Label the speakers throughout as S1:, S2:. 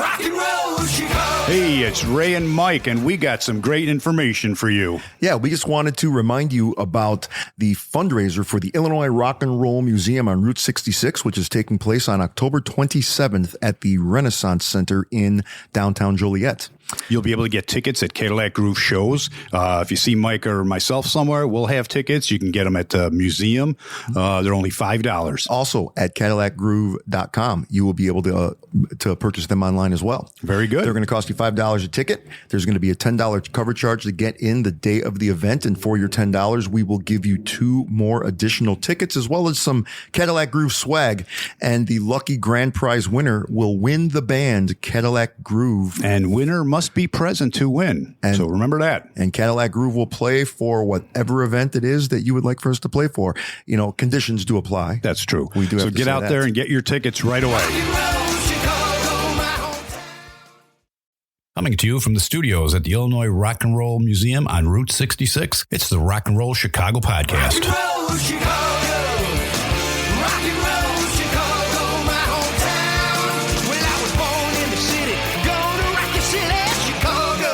S1: Rock and roll Chicago.
S2: Hey, it's Ray and Mike, and we got some great information for you.
S3: Yeah, we just wanted to remind you about the fundraiser for the Illinois Rock and Roll Museum on Route 66, which is taking place on October 27th at the Renaissance Center in downtown Joliet.
S2: You'll be able to get tickets at Cadillac Groove shows. If you see Mike or myself somewhere, we'll have tickets. You can get them at the museum. They're only $5.
S3: Also at CadillacGroove.com, you will be able to purchase them online as well.
S2: Very good.
S3: They're going to cost you $5 a ticket. There's going to be a $10 cover charge to get in the day of the event. And for your $10, we will give you 2 more additional tickets as well as some Cadillac Groove swag. And the lucky grand prize winner will win the band Cadillac Groove.
S2: And winner must be present to win. So remember that.
S3: And Cadillac Groove will play for whatever event it is that you would like for us to play for. You know, conditions do apply.
S2: That's true.
S3: We do have
S2: so
S3: to
S2: get
S3: say
S2: out
S3: that.
S2: there and get your tickets right away.
S4: Coming to you from the studios at the Illinois Rock and Roll Museum on Route 66, it's the Rock and Roll Chicago podcast.
S1: Rock and roll Chicago. Rock and roll Chicago, my hometown. Well, I was born in the city, gonna rock your city, Chicago.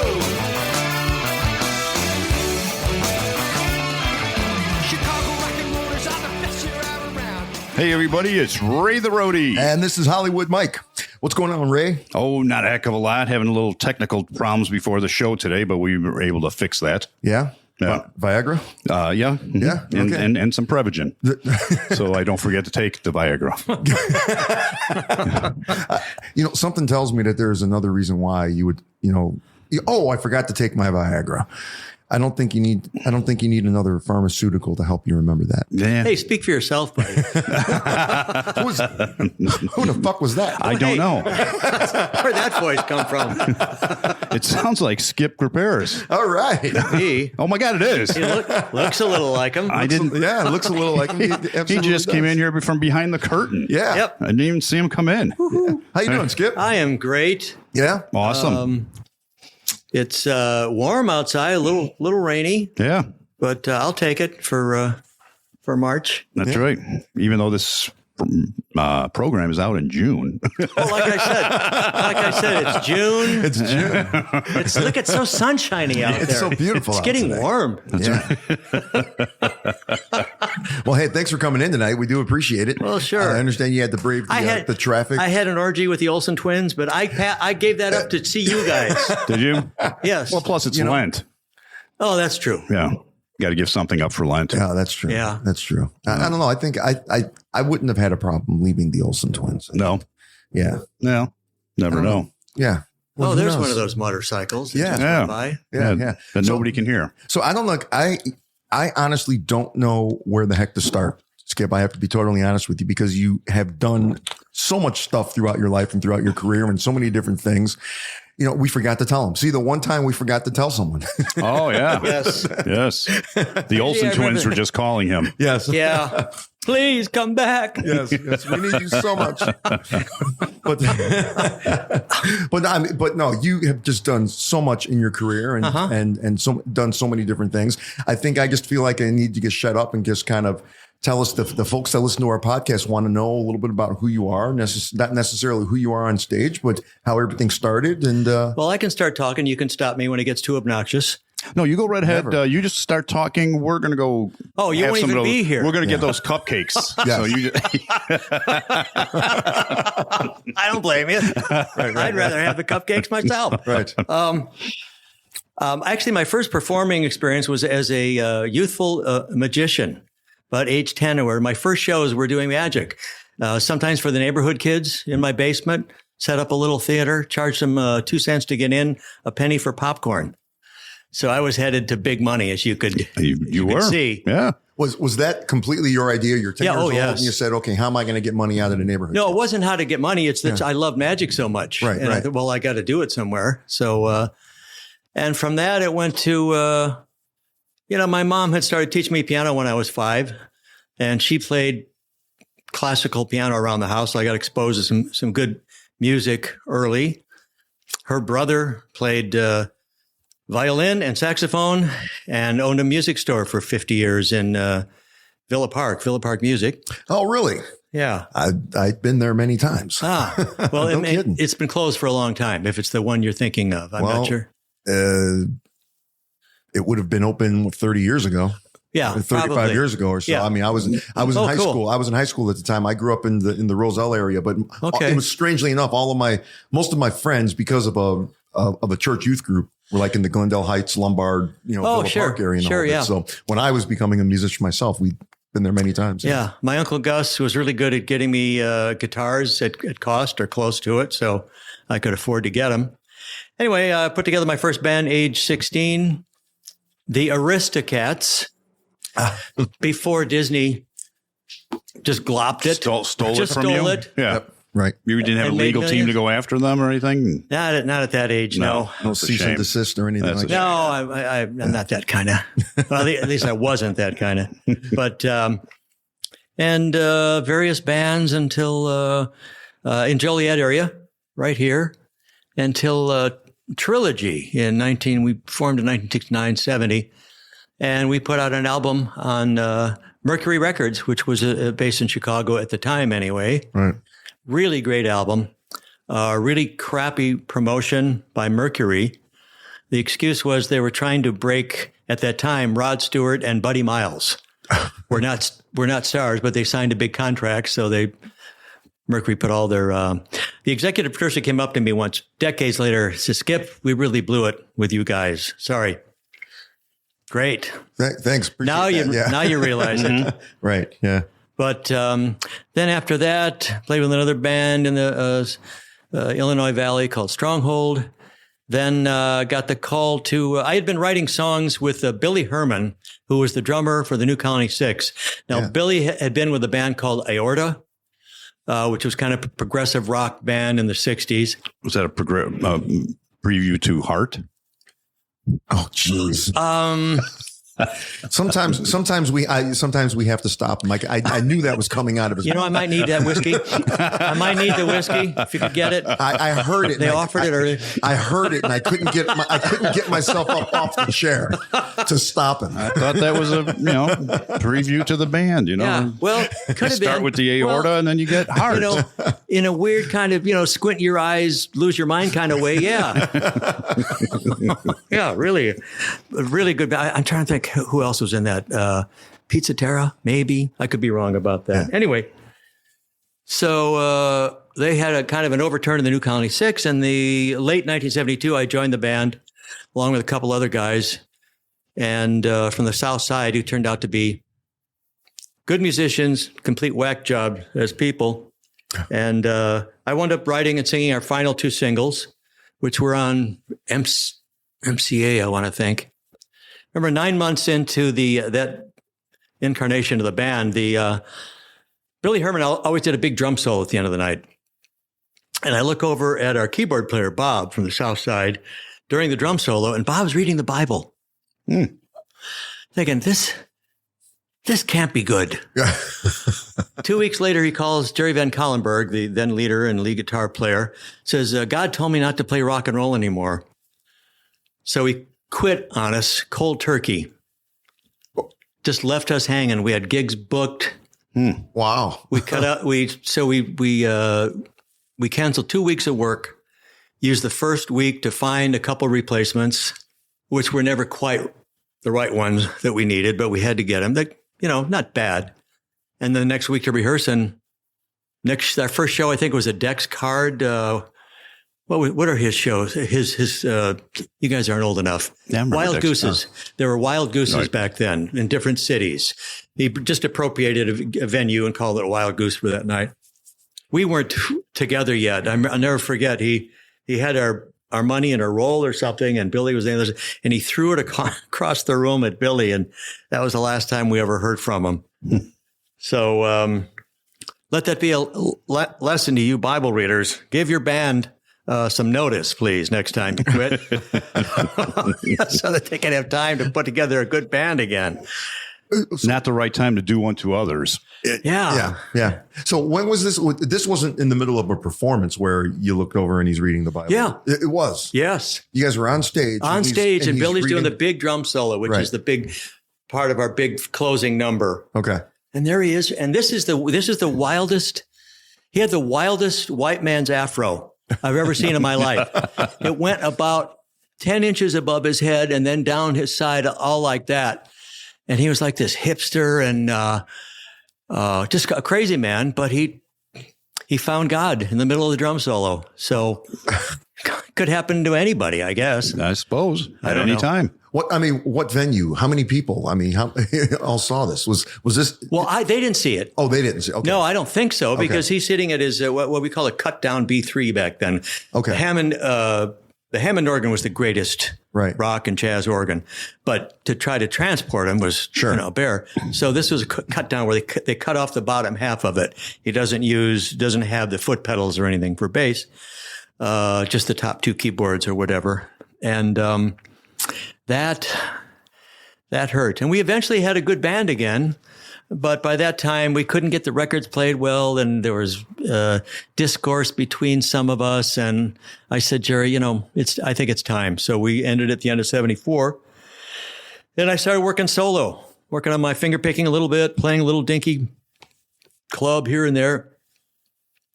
S1: Chicago rock and rollers are the best you're ever around.
S2: Hey, everybody, it's Ray the Roadie.
S3: And this is Hollywood Mike. What's going on, Ray?
S2: Oh, not a heck of a lot. Having a little technical problems before the show today, but we were able to fix that.
S3: Yeah?
S2: Yeah.
S3: Viagra?
S2: Yeah.
S3: Yeah,
S2: And,
S3: okay.
S2: and some Prevagen. So I don't forget to take the Viagra.
S3: You know, something tells me that there's another reason why you would, I forgot to take my Viagra. I don't think you need another pharmaceutical to help you remember that.
S2: Yeah.
S5: Hey, speak for yourself, buddy.
S3: Who the fuck was that?
S2: I don't know.
S5: Where'd that voice come from?
S2: It sounds like Skip Griparis.
S3: All right.
S5: He
S2: Oh, my God, it is.
S5: looks a little like him.
S2: I didn't.
S3: Yeah, it looks a little like him.
S2: He
S3: Absolutely
S2: just came
S3: does.
S2: in here from behind the curtain.
S3: Yeah.
S5: Yep.
S2: I didn't even see him come in.
S3: How you doing, Skip?
S5: I am great.
S3: Yeah.
S2: Awesome.
S5: It's warm outside, a little rainy,
S2: Yeah,
S5: but I'll take it for March.
S2: that's right. Even though this program is out in June.
S5: Oh, like I said, it's June.
S3: It's June.
S5: Look, it's so sunshiny out
S3: It's
S5: there.
S3: so beautiful
S5: It's
S3: out
S5: getting
S3: today.
S5: warm.
S3: Yeah. Well, hey, thanks for coming in tonight. We do appreciate it.
S5: Well, sure.
S3: I understand you had to brave the traffic.
S5: I had an orgy with the Olsen twins, but I gave that up to see you guys.
S2: Did you?
S5: Yes.
S2: Well, plus it's Lent.
S5: Oh, that's true.
S2: Yeah. Got to give something up for Lent.
S3: Yeah, that's true.
S5: Yeah.
S3: That's true. I don't know. I think I wouldn't have had a problem leaving the Olsen twins.
S2: No.
S3: Yeah.
S2: No. Never know.
S3: Yeah. Well,
S5: Oh,
S3: who
S5: there's
S3: knows?
S5: one of those motorcycles. that
S3: Yeah.
S5: just
S2: Yeah.
S5: went by.
S3: Yeah.
S2: That
S3: So-
S2: nobody can hear.
S3: So I don't look. I honestly don't know where the heck to start, Skip. I have to be totally honest with you because you have done so much stuff throughout your life and throughout your career and so many different things. You know, we forgot to tell them. See, the one time we forgot to tell someone.
S2: Oh, yeah.
S5: Yes.
S2: Yes. The Olsen
S5: I
S2: twins
S5: remember.
S2: were just calling him.
S3: Yes.
S5: Yeah. Please come back.
S3: Yes, we need you so much. But no, you have just done so much in your career and so done so many different things. I think I just feel like I need to get shut up and just kind of tell us the folks that listen to our podcast want to know a little bit about who you are, not necessarily who you are on stage, but how everything started. And
S5: Well, I can start talking. You can stop me when it gets too obnoxious.
S2: No, you go right ahead.
S3: Never.
S2: You just start talking. We're going to go.
S5: Oh, you
S2: have
S5: won't
S2: some
S5: even
S2: of those-
S5: be here.
S2: We're going to get those cupcakes.
S3: Yes.
S2: So you
S5: I don't blame you. I'd rather have the cupcakes myself.
S3: right.
S5: Actually, my first performing experience was as a youthful magician, about age 10, where my first shows were doing magic. Sometimes for the neighborhood kids in my basement, set up a little theater, charged them 2 cents to get in, a penny for popcorn. So I was headed to big money, as you could
S2: you
S5: could
S2: were.
S5: see.
S2: Yeah.
S3: Was that completely your idea? You're 10
S5: Yeah,
S3: years
S5: oh,
S3: old
S5: yes.
S3: and you said, okay, how am I going to get money out of the neighborhood?
S5: No, it wasn't how to get money. It's that I love magic so much.
S3: Right,
S5: and I
S3: right.
S5: thought, well, I got to do it somewhere. So, and from that, it went to, my mom had started teaching me piano when I was 5, and she played classical piano around the house. So I got exposed to some good music early. Her brother played violin and saxophone and owned a music store for 50 years in Villa Park Music.
S3: Oh, really?
S5: Yeah.
S3: I've been there many times.
S5: Ah, well,
S3: No kidding.
S5: it's been closed for a long time. If it's the one you're thinking of, I'm not sure.
S3: It would have been open 30 years ago.
S5: Yeah,
S3: 35
S5: probably.
S3: years ago or so.
S5: Yeah.
S3: I mean, I was in high
S5: cool.
S3: school. I was in high school at the time. I grew up in the Roselle area, but
S5: Okay.
S3: it was strangely enough, most of my friends, because of a church youth group, were like in the Glendale Heights, Lombard, Villa
S5: sure.
S3: Park area. And
S5: Sure,
S3: all that.
S5: yeah.
S3: So when I was becoming a musician myself, we'd been there many times.
S5: Yeah. My Uncle Gus was really good at getting me guitars at cost or close to it, so I could afford to get them. Anyway, I put together my first band age 16, the Aristocats, before Disney just glopped it.
S2: Stole it
S5: Just
S2: from
S5: stole
S2: you?
S5: it.
S2: Yeah.
S3: Yep. Right.
S2: You didn't have a
S5: And made
S2: legal team
S5: millions.
S2: to go after them or anything?
S5: Not at that age, no.
S3: No
S2: That's a
S3: cease
S2: shame.
S3: and desist or anything
S2: That's
S3: like
S2: a
S3: that.
S5: No, I'm not that kind of. Well, at least I wasn't that kind of. But various bands until in Joliet area, right here, until Trilogy we formed in 1969-70, and we put out an album on Mercury Records, which was based in Chicago at the time, anyway.
S3: Right.
S5: Really great album. Really crappy promotion by Mercury. The excuse was they were trying to break, at that time, Rod Stewart and Buddy Miles. We're not stars, but they signed a big contract, so Mercury put all their. The executive producer came up to me once, decades later, said, "Skip, we really blew it with you guys. Sorry." Great.
S3: Thanks. Appreciate
S5: Now
S3: that. Yeah.
S5: now you realize it.
S3: Right. Yeah.
S5: But then after that, played with another band in the Illinois Valley called Stronghold. Then got the call to, I had been writing songs with Billy Herman, who was the drummer for the New Colony Six. Now, Billy had been with a band called Aorta, which was kind of a progressive rock band in the 60s.
S2: Was that a preview to Heart?
S3: Oh, jeez. Sometimes we have to stop him. Like I knew that was coming out of his.
S5: I might need that whiskey. I might need the whiskey if you could get it.
S3: I heard it.
S5: They offered it earlier.
S3: I heard it, and I couldn't get myself up off the chair to stop him.
S2: I thought that was a preview to the band.
S5: Yeah, well, could have
S2: Start
S5: been.
S2: with the aorta and then you get Heart.
S5: In a weird kind of, squint your eyes, lose your mind kind of way. Yeah. Yeah, really good. I'm trying to think who else was in that. Pizza Terra, maybe. I could be wrong about that.
S3: Yeah.
S5: Anyway, so they had a kind of an overturn in the New Colony Six. In the late 1972, I joined the band along with a couple other guys and from the South Side who turned out to be good musicians, complete whack job as people. And I wound up writing and singing our final two singles, which were on MCA, I want to think. Remember, 9 months into that incarnation of the band, Billy Herman always did a big drum solo at the end of the night. And I look over at our keyboard player, Bob, from the South Side, during the drum solo, and Bob's reading the Bible. Thinking, this can't be good. 2 weeks later, he calls Jerry Van Collenberg, the then leader and lead guitar player, says, God told me not to play rock and roll anymore. So he quit on us cold turkey. Just left us hanging. We had gigs booked.
S3: Wow.
S5: We cut out. We canceled 2 weeks of work. Used the first week to find a couple replacements, which were never quite the right ones that we needed, but we had to get them. Not bad. And then the next week to rehearse. And our first show, I think, was a Dex Card. What are his shows? His you guys aren't old enough.
S2: Yeah, I remember
S5: Wild
S2: Dex.
S5: Gooses. There were Wild Gooses
S2: Right.
S5: back then in different cities. He just appropriated a venue and called it a Wild Goose for that night. We weren't together yet. I'll never forget. He had our money in a roll or something, and Billy was there, and he threw it across the room at Billy, and that was the last time we ever heard from him. So let that be a lesson to you Bible readers. Give your band some notice, please, next time you quit, so that they can have time to put together a good band again.
S2: Not the right time to do unto others.
S5: Yeah.
S3: So when was this? This wasn't in the middle of a performance where you looked over and he's reading the Bible.
S5: Yeah.
S3: It was.
S5: Yes.
S3: You guys were on stage.
S5: On stage, and
S3: he's
S5: Billy's doing the
S3: reading-
S5: big drum solo, which
S3: Right.
S5: is the big part of our big closing number.
S3: Okay.
S5: And there he is. And this is the wildest. He had the wildest white man's afro I've ever seen in my life. It went about 10 inches above his head and then down his side, all like that. And he was like this hipster and just a crazy man, but he found God in the middle of the drum solo. So could happen to anybody, I guess.
S2: I suppose at any
S5: know.
S2: time.
S3: What venue? How many people? I mean, how all saw this? Was this?
S5: Well, they didn't see it.
S3: Oh, they didn't see. Okay.
S5: No, I don't think so, because he's sitting at his what we call a cut down B3 back then.
S3: Okay.
S5: The Hammond organ was the greatest rock and jazz organ, but to try to transport him was bare. So this was a cut down where they cut off the bottom half of it. He doesn't have the foot pedals or anything for bass, just the top two keyboards or whatever, and that hurt. And we eventually had a good band again. But by that time, we couldn't get the records played well, and there was discourse between some of us. And I said, Jerry, I think it's time. So we ended at the end of 74. Then I started working solo, working on my finger picking a little bit, playing a little dinky club here and there.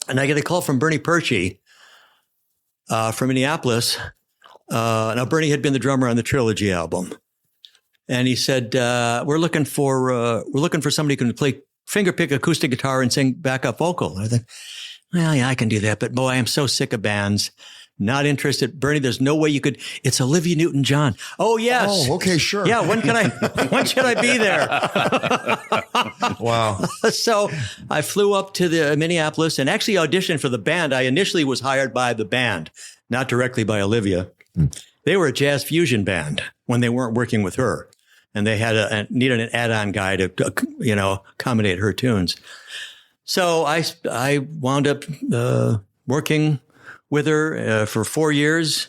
S5: And I get a call from Bernie Perchie from Minneapolis. Now, Bernie had been the drummer on the Trilogy album. And he said, we're looking for somebody who can play finger pick acoustic guitar and sing backup vocal. And I thought, well, yeah, I can do that. But boy, I am so sick of bands. Not interested. Bernie, there's no way you could. It's Olivia Newton-John. Oh, yes.
S3: Oh, okay, sure.
S5: Yeah, when should I be there?
S3: Wow.
S5: So I flew up to the Minneapolis and actually auditioned for the band. I initially was hired by the band, not directly by Olivia. They were a jazz fusion band when they weren't working with her. And they needed an add-on guy to, accommodate her tunes. So I wound up working with her for 4 years.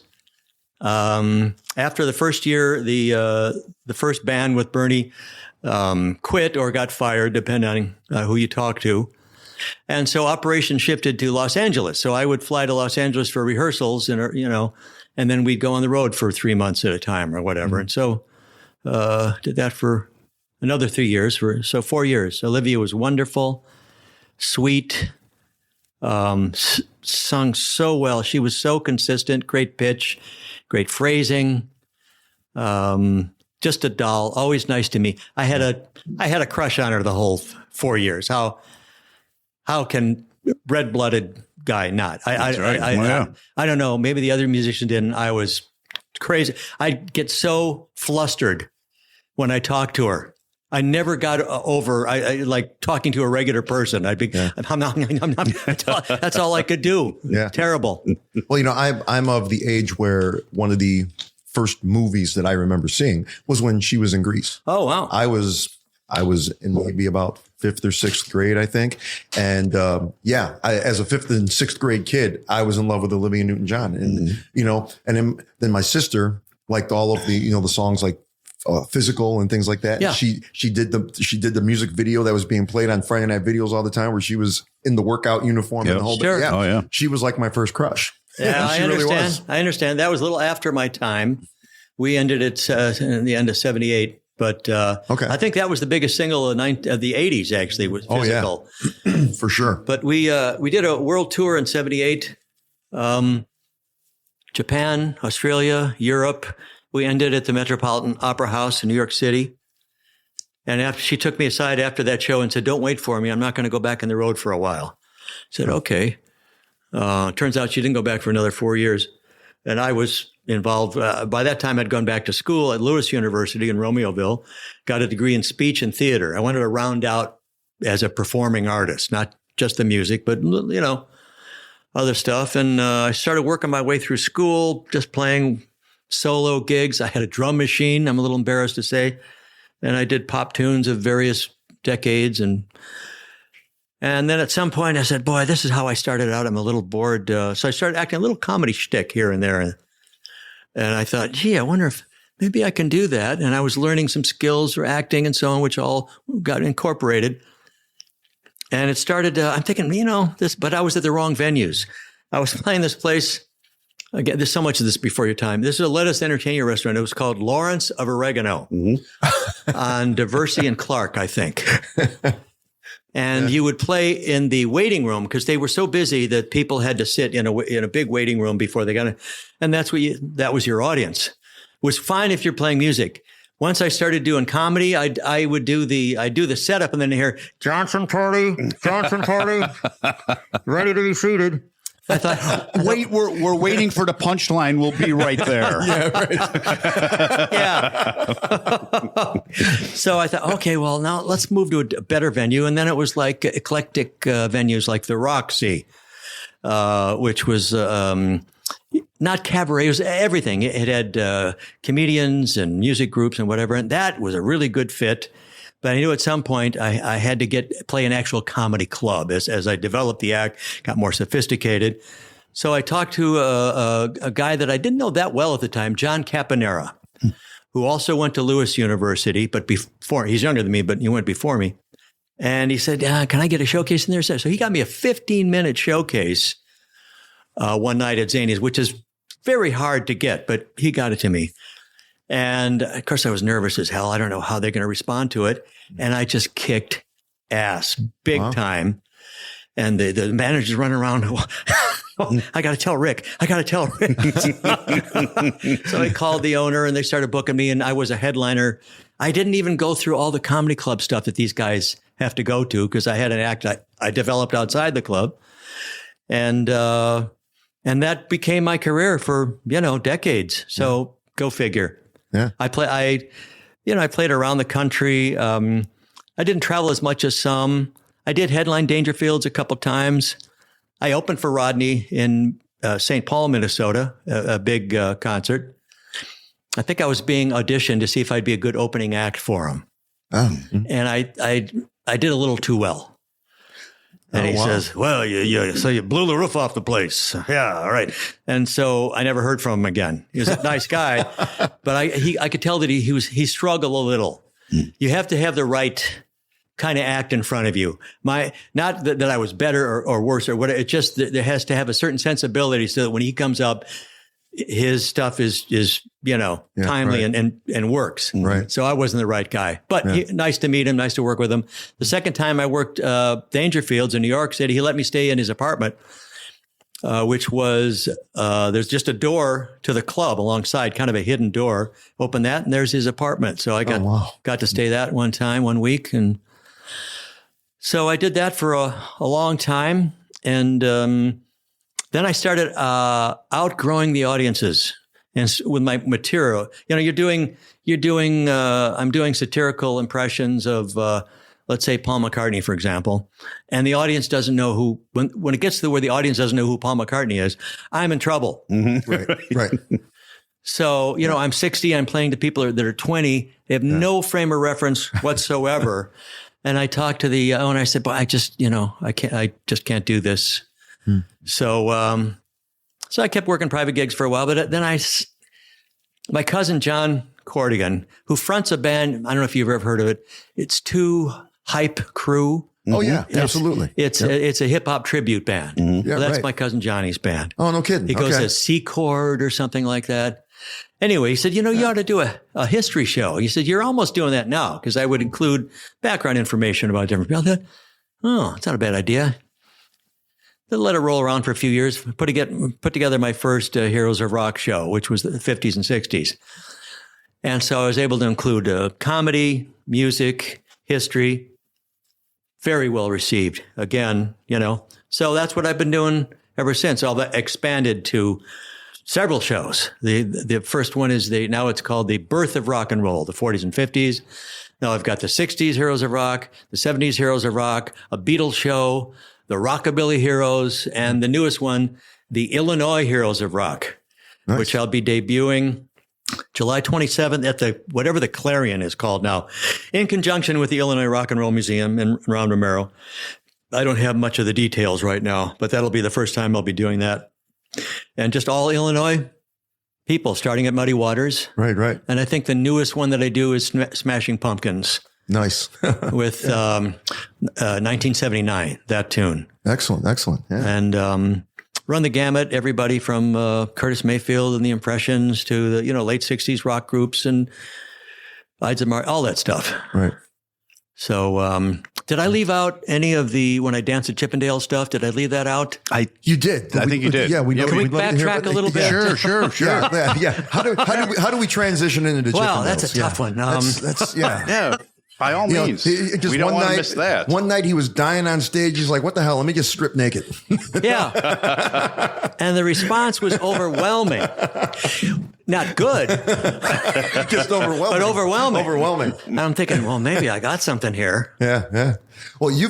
S5: After the first year, the first band with Bernie quit or got fired, depending on who you talk to. And so operations shifted to Los Angeles. So I would fly to Los Angeles for rehearsals, and then we'd go on the road for 3 months at a time or whatever. And so did that for another 3 years, 4 years. Olivia was wonderful, sweet, sung so well. She was so consistent, great pitch, great phrasing, just a doll, always nice to me. I had a crush on her the whole 4 years. How can red-blooded guy not? I don't know. Maybe the other musician didn't. I was crazy. I'd get so flustered when I talked to her. I never got over. I like talking to a regular person. I'd be. Yeah. I'm not. That's all I could do.
S3: Yeah.
S5: Terrible.
S3: Well, I'm of the age where one of the first movies that I remember seeing was when she was in Grease.
S5: Oh wow!
S3: I was in maybe about 5th or 6th grade, I think. And as a 5th and 6th grade kid, I was in love with Olivia Newton-John. And, and then my sister liked all of the, the songs like Physical and things like that.
S5: Yeah.
S3: She did the music video that was being played on Friday Night Videos all the time, where she was in the workout uniform and the whole
S5: sure.
S3: thing. Yeah.
S2: Oh, yeah.
S3: She was like my first crush.
S5: Yeah,
S3: she
S5: I understand.
S3: Really was.
S5: I understand. That was a little after my time. We ended it in the end of 78. But I think that was the biggest single of the 80s, actually, was Physical.
S3: Oh, yeah. For sure.
S5: But we did a world tour in 78, Japan, Australia, Europe. We ended at the Metropolitan Opera House in New York City. And she took me aside after that show and said, don't wait for me. I'm not going to go back on the road for a while. I said, okay. Turns out she didn't go back for another 4 years. And I was involved. By that time, I'd gone back to school at Lewis University in Romeoville, got a degree in speech and theater. I wanted to round out as a performing artist, not just the music, but, other stuff. And I started working my way through school, just playing solo gigs. I had a drum machine, I'm a little embarrassed to say. And I did pop tunes of various decades. And then at some point I said, boy, this is how I started out. I'm a little bored. So I started acting a little comedy shtick here and there. And I thought, gee, I wonder if maybe I can do that. And I was learning some skills for acting and so on, which all got incorporated. And it started, I'm thinking, but I was at the wrong venues. I was playing this place. Again, there's so much of this before your time. This is a Let Us Entertain You restaurant. It was called Lawrence of Oregano on Diversey and Clark, I think. And you would play in the waiting room because they were so busy that people had to sit in a big waiting room before they got it. And that was your audience. It was fine if you're playing music. Once I started doing comedy, I'd do the setup and then hear Johnson party, ready to be seated. I thought,
S2: wait, we're waiting for the punchline. We'll be right there.
S5: So I thought, okay, well, now let's move to a better venue. And then it was like eclectic venues like the Roxy, which was not cabaret, it was everything. It had comedians and music groups and whatever. And that was a really good fit. But I knew at some point I had to play an actual comedy club as I developed the act, got more sophisticated. So I talked to a guy that I didn't know that well at the time, John Caponera, who also went to Lewis University, but he's younger than me, but he went before me. And he said, can I get a showcase in there? So he got me a 15-minute showcase one night at Zanies, which is very hard to get, but he got it to me. And of course, I was nervous as hell. I don't know how they're going to respond to it. And I just kicked ass big time. And the manager's running around. I got to tell Rick. So I called the owner and they started booking me. And I was a headliner. I didn't even go through all the comedy club stuff that these guys have to go to because I had an act I developed outside the club. And that became my career for, decades. So go figure.
S3: Yeah.
S5: I played around the country. I didn't travel as much as some. I did headline Dangerfields a couple times. I opened for Rodney in St. Paul, Minnesota, a big concert. I think I was being auditioned to see if I'd be a good opening act for him. And I did a little too well. And he says, well, so you blew the roof off the place. Yeah, all right. And so I never heard from him again. He was a nice guy, but I could tell that he struggled a little. You have to have the right kind of act in front of you. Not that I was better or worse or whatever. It's just that there has to have a certain sensibility so that when he comes up, his stuff is timely and works.
S3: Right.
S5: So I wasn't the right guy, but nice to meet him. Nice to work with him. The second time I worked Dangerfields in New York City, he let me stay in his apartment, which was there's just a door to the club alongside, kind of a hidden door. Open that, and there's his apartment. So I got to stay that one week, and so I did that for a long time, and. Then I started outgrowing the audiences, and with my material, I'm doing satirical impressions of, let's say Paul McCartney, for example, and the audience doesn't know who. When it gets to where the audience doesn't know who Paul McCartney is, I'm in trouble.
S3: Mm-hmm. Right.
S5: So I'm 60. I'm playing to people that are 20. They have no frame of reference whatsoever, and I talked to the owner. I said, "But I just can't do this." So I kept working private gigs for a while, but then my cousin John Cordigan, who fronts a band, I don't know if you've ever heard of it. It's Two Hype Crew.
S3: Oh yeah, absolutely.
S5: It's a hip hop tribute band.
S3: Mm-hmm. Yeah,
S5: that's my cousin Johnny's band.
S3: Oh, no kidding.
S5: He goes to C chord or something like that. Anyway, he said, you ought to do a history show. He said, you're almost doing that now, because I would include background information about different people. I thought, oh, it's not a bad idea. Let it roll around for a few years, put together my first Heroes of Rock show, which was the 50s and 60s. And so I was able to include comedy, music, history, very well received. Again, so that's what I've been doing ever since. All that expanded to several shows. The first one is now it's called The Birth of Rock and Roll, the 40s and 50s. Now I've got the 60s Heroes of Rock, the 70s Heroes of Rock, a Beatles show, the Rockabilly Heroes, and the newest one, the Illinois Heroes of Rock, which I'll be debuting July 27th at whatever the Clarion is called now, in conjunction with the Illinois Rock and Roll Museum in Round Romero. I don't have much of the details right now, but that'll be the first time I'll be doing that. And just all Illinois people, starting at Muddy Waters.
S3: Right.
S5: And I think the newest one that I do is Smashing Pumpkins.
S3: Nice.
S5: With 1979, that tune.
S3: Excellent. Yeah.
S5: And run the gamut, everybody from Curtis Mayfield and the Impressions to the late 60s rock groups and Ides of March, all that stuff.
S3: Right.
S5: So, did I leave out any of the when I danced at Chippendale stuff? Did I leave that out?
S3: You did.
S2: I think you did.
S3: Yeah, we know.
S5: Can we
S3: we'd love to hear
S5: backtrack
S3: about-
S5: a little bit?
S2: Sure.
S3: Yeah. How do we transition into the
S5: Wow,
S3: Chippendales?
S5: that's a tough one.
S3: That's yeah.
S2: Yeah, by all
S3: You know,
S2: means.
S3: just
S2: We don't
S3: one
S2: want to
S3: night,
S2: miss that.
S3: One night he was dying on stage. He's like, "What the hell? Let me just strip naked."
S5: Yeah. And the response was overwhelming. Not good,
S3: Just overwhelming.
S5: but overwhelming.
S3: Overwhelming.
S5: And I'm thinking, well, maybe I got something here.
S3: Yeah. Well, you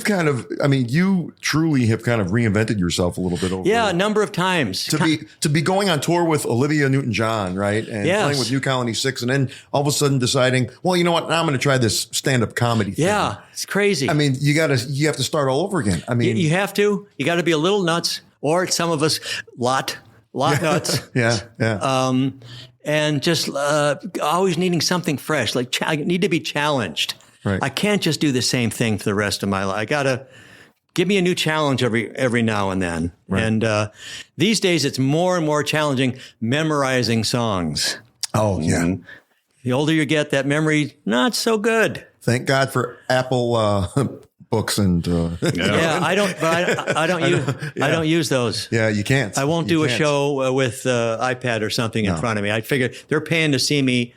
S3: truly have kind of reinvented yourself a little bit over.
S5: Yeah, a number of times.
S3: To be going on tour with Olivia Newton-John, right? And
S5: Yes.
S3: playing with New Colony 6 and then all of a sudden deciding, well, you know what? Now I'm going to try this stand-up comedy thing.
S5: Yeah, it's crazy.
S3: I mean, you have to start all over again. I mean,
S5: you have to. You got to be a little nuts, or some of us, lot nuts.
S3: yeah.
S5: And just always needing something fresh. Like I need to be challenged.
S3: Right.
S5: I can't just do the same thing for the rest of my life. I got to give me a new challenge every now and then.
S3: Right.
S5: And these days, it's more and more challenging memorizing songs.
S3: Oh, yeah.
S5: The older you get, that memory not so good.
S3: Thank God for Apple books and
S5: Yeah, I don't. But I don't use. I don't use those.
S3: yeah, you can't.
S5: I won't
S3: You
S5: do a
S3: can't.
S5: show with iPad or something in front of me. I figure they're paying to see me.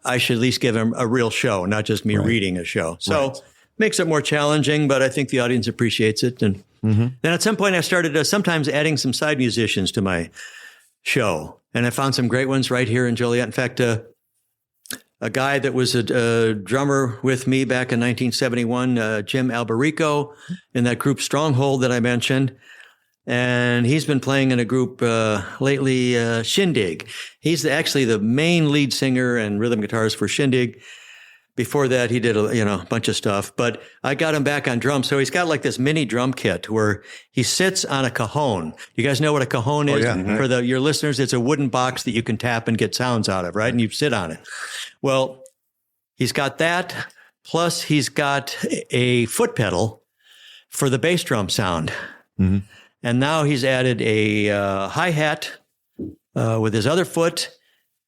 S5: I should at least give them a real show, not just me reading a show. So makes it more challenging, but I think the audience appreciates it. And then at some point I started sometimes adding some side musicians to my show. And I found some great ones right here in Joliet. In fact, a guy that was a drummer with me back in 1971, Jim Alberico, in that group Stronghold that I mentioned. And he's been playing in a group lately, Shindig. He's actually the main lead singer and rhythm guitarist for Shindig. Before that, he did a bunch of stuff. But I got him back on drums. So he's got like this mini drum kit where he sits on a cajon. You guys know what a cajon is?
S3: yeah.
S5: For your listeners, it's a wooden box that you can tap and get sounds out of, right? And you sit on it. Well, he's got that. Plus, he's got a foot pedal for the bass drum sound.
S3: Mm-hmm.
S5: And now he's added a hi-hat with his other foot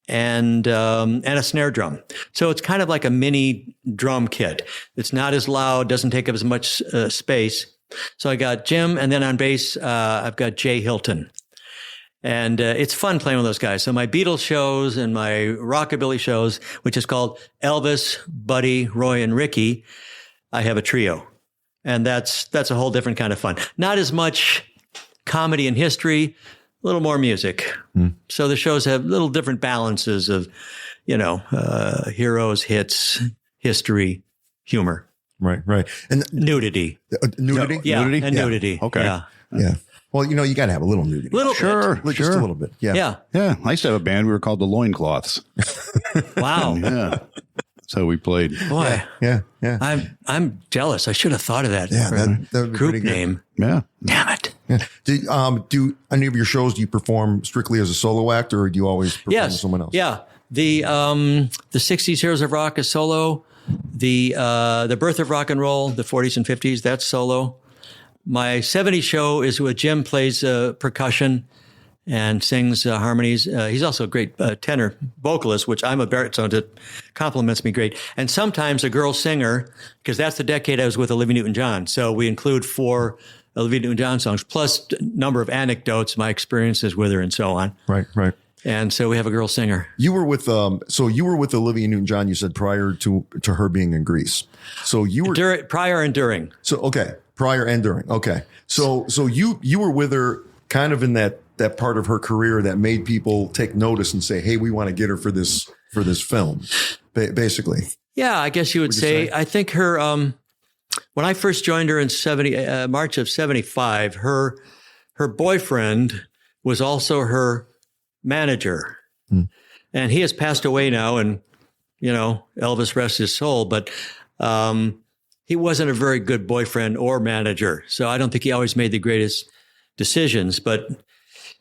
S5: and a snare drum. So it's kind of like a mini drum kit. It's not as loud, doesn't take up as much space. So I got Jim, and then on bass, I've got Jay Hilton. And it's fun playing with those guys. So my Beatles shows and my rockabilly shows, which is called Elvis, Buddy, Roy, and Ricky, I have a trio. And that's a whole different kind of fun. Not as much comedy and history, a little more music. So the shows have little different balances of, heroes, hits, history, humor.
S3: Right. And
S5: Nudity.
S3: nudity?
S5: Yeah,
S3: Nudity?
S5: and nudity.
S2: Okay.
S5: Yeah.
S3: Well, you got to have a little nudity.
S5: Little
S3: Just a little bit. Yeah.
S5: Yeah.
S2: Yeah, I used to have a band. We were called the Loincloths.
S5: Wow.
S2: Yeah. So we played.
S5: Boy,
S3: Yeah.
S5: I'm jealous. I should have thought of that.
S3: Yeah,
S5: for
S3: that
S5: a
S3: would be
S5: group
S3: pretty good.
S5: name.
S2: Yeah.
S5: Damn it.
S3: Yeah. Do any of your shows, do you perform strictly as a solo act, or do you always perform with
S5: Yes.
S3: someone else?
S5: Yeah. The 60s Heroes of Rock is solo. The Birth of Rock and Roll, the 40s and 50s, that's solo. My 70s show is where Jim plays percussion and sings harmonies. He's also a great tenor vocalist, which I'm a baritone, so it compliments me great. And sometimes a girl singer, because that's the decade I was with Olivia Newton-John. So we include 4 Olivia Newton-John songs, plus a number of anecdotes, my experiences with her and so on.
S3: Right.
S5: And so we have a girl singer.
S3: You were with Olivia Newton-John, you said, prior to her being in Greece. So you were
S5: Prior and during.
S3: So okay, prior and during. Okay. So you were with her kind of in that part of her career that made people take notice and say, "Hey, we want to get her for this film." Basically.
S5: Yeah, I guess you would say. I think her when I first joined her in March of 75, her boyfriend was also her manager. And he has passed away now, and Elvis rest his soul, but he wasn't a very good boyfriend or manager. So I don't think he always made the greatest decisions, but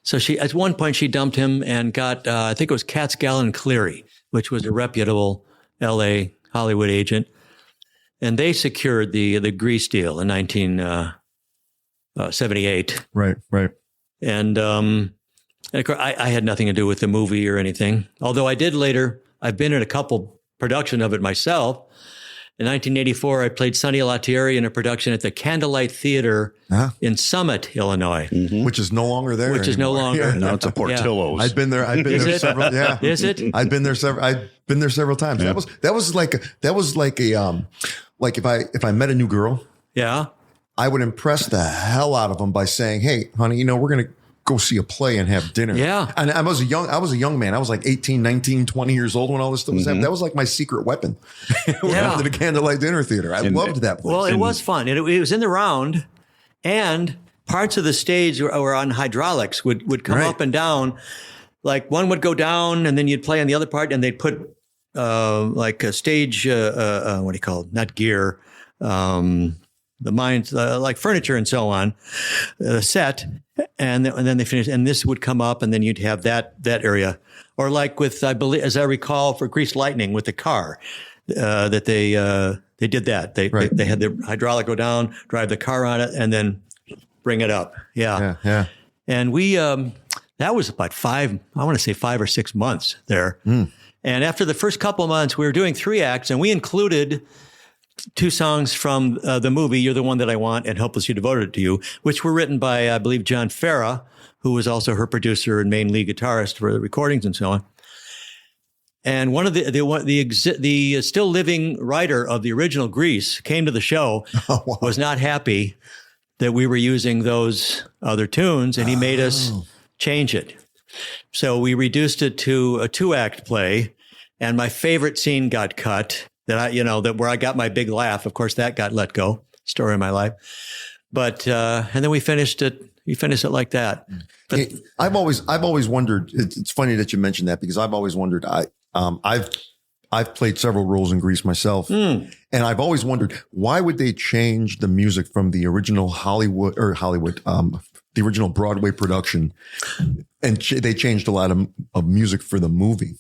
S5: so at one point she dumped him and got, I think it was Katz, Gallen, Cleary, which was a reputable LA Hollywood agent. And they secured the Grease deal in 1978.
S3: Right.
S5: And of course, I had nothing to do with the movie or anything. Although I did later, I've been in a couple production of it myself. In 1984, I played Sonny Lattieri in a production at the Candlelight Theater in Summit, Illinois.
S3: Which is no longer there.
S5: Which is no
S3: anymore.
S5: longer.
S2: Now it's a Portillo's.
S3: I've been there. I've been there several. Yeah,
S5: Is it?
S3: I've been there several times.
S2: Yeah.
S3: That was like if I met a new girl,
S5: Yeah.
S3: I would impress the hell out of them by saying, "Hey, honey, we're going to go see a play and have dinner."
S5: Yeah.
S3: And I was a young man. I was like 18, 19, 20 years old when all this stuff was happening. That was like my secret weapon. We went to the Candlelight Dinner Theater. I loved that place.
S5: Well, it was fun. It was in the round, and parts of the stage were on hydraulics, would come up and down. Like one would go down, and then you'd play on the other part, and they'd put like a stage, what do you call it? Not gear, the mines, like furniture and so on, set, and then they finished, and this would come up, and then you'd have that area, or like with, I believe, as I recall, for Greased Lightning with the car, that they did that. They had the hydraulic go down, drive the car on it, and then bring it up. Yeah. And we that was about 5 or 6 months there. And after the first couple of months, we were doing 3 acts, and we included 2 songs from the movie "You're the One That I Want" and "Hopelessly Devoted to You," which were written by, I believe, John Farah, who was also her producer and main lead guitarist for the recordings and so on. And one of the still living writer of the original Grease came to the show, was not happy that we were using those other tunes, and he made us change it. So we reduced it to a 2-act play, and my favorite scene got cut. That where I got my big laugh. Of course, that got let go. Story of my life. But and then we finished it. We finished it like that. But
S3: I've always wondered. It's funny that you mentioned that, because I've always wondered. I've played several roles in Grease myself, and I've always wondered, why would they change the music from the original the original Broadway production, and they changed a lot of music for the movie.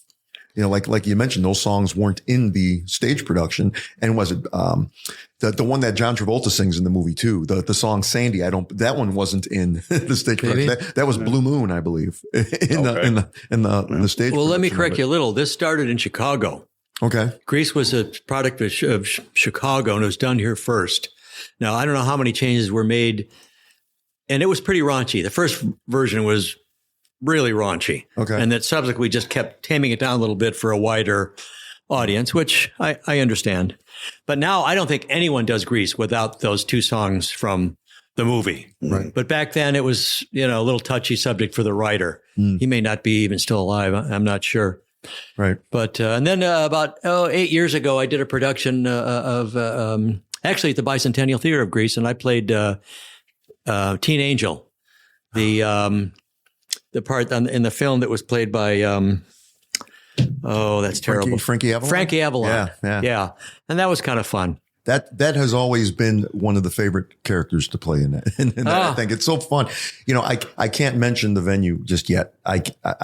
S3: Like you mentioned, those songs weren't in the stage production. And was it the one that John Travolta sings in the movie too? The song "Sandy." That one wasn't in the stage production. That was Blue Moon, I believe, in the stage.
S5: Well, let me correct you a little. This started in Chicago.
S3: Okay. Grease
S5: was a product of Chicago, and it was done here first. Now, I don't know how many changes were made, and it was pretty raunchy. The first version was really raunchy.
S3: Okay.
S5: And that subsequently just kept taming it down a little bit for a wider audience, which I understand. But now I don't think anyone does Grease without those 2 songs from the movie.
S3: Right.
S5: But back then it was, a little touchy subject for the writer. He may not be even still alive. I'm not sure.
S3: Right.
S5: But, and then about 8 years ago, I did a production of actually at the Bicentennial Theater of Grease, and I played Teen Angel, the part in the film that was played by, that's terrible.
S3: Frankie Avalon?
S5: Frankie Avalon.
S3: Yeah.
S5: And that was kind of fun.
S3: That has always been one of the favorite characters to play in that. I think it's so fun. I can't mention the venue just yet. I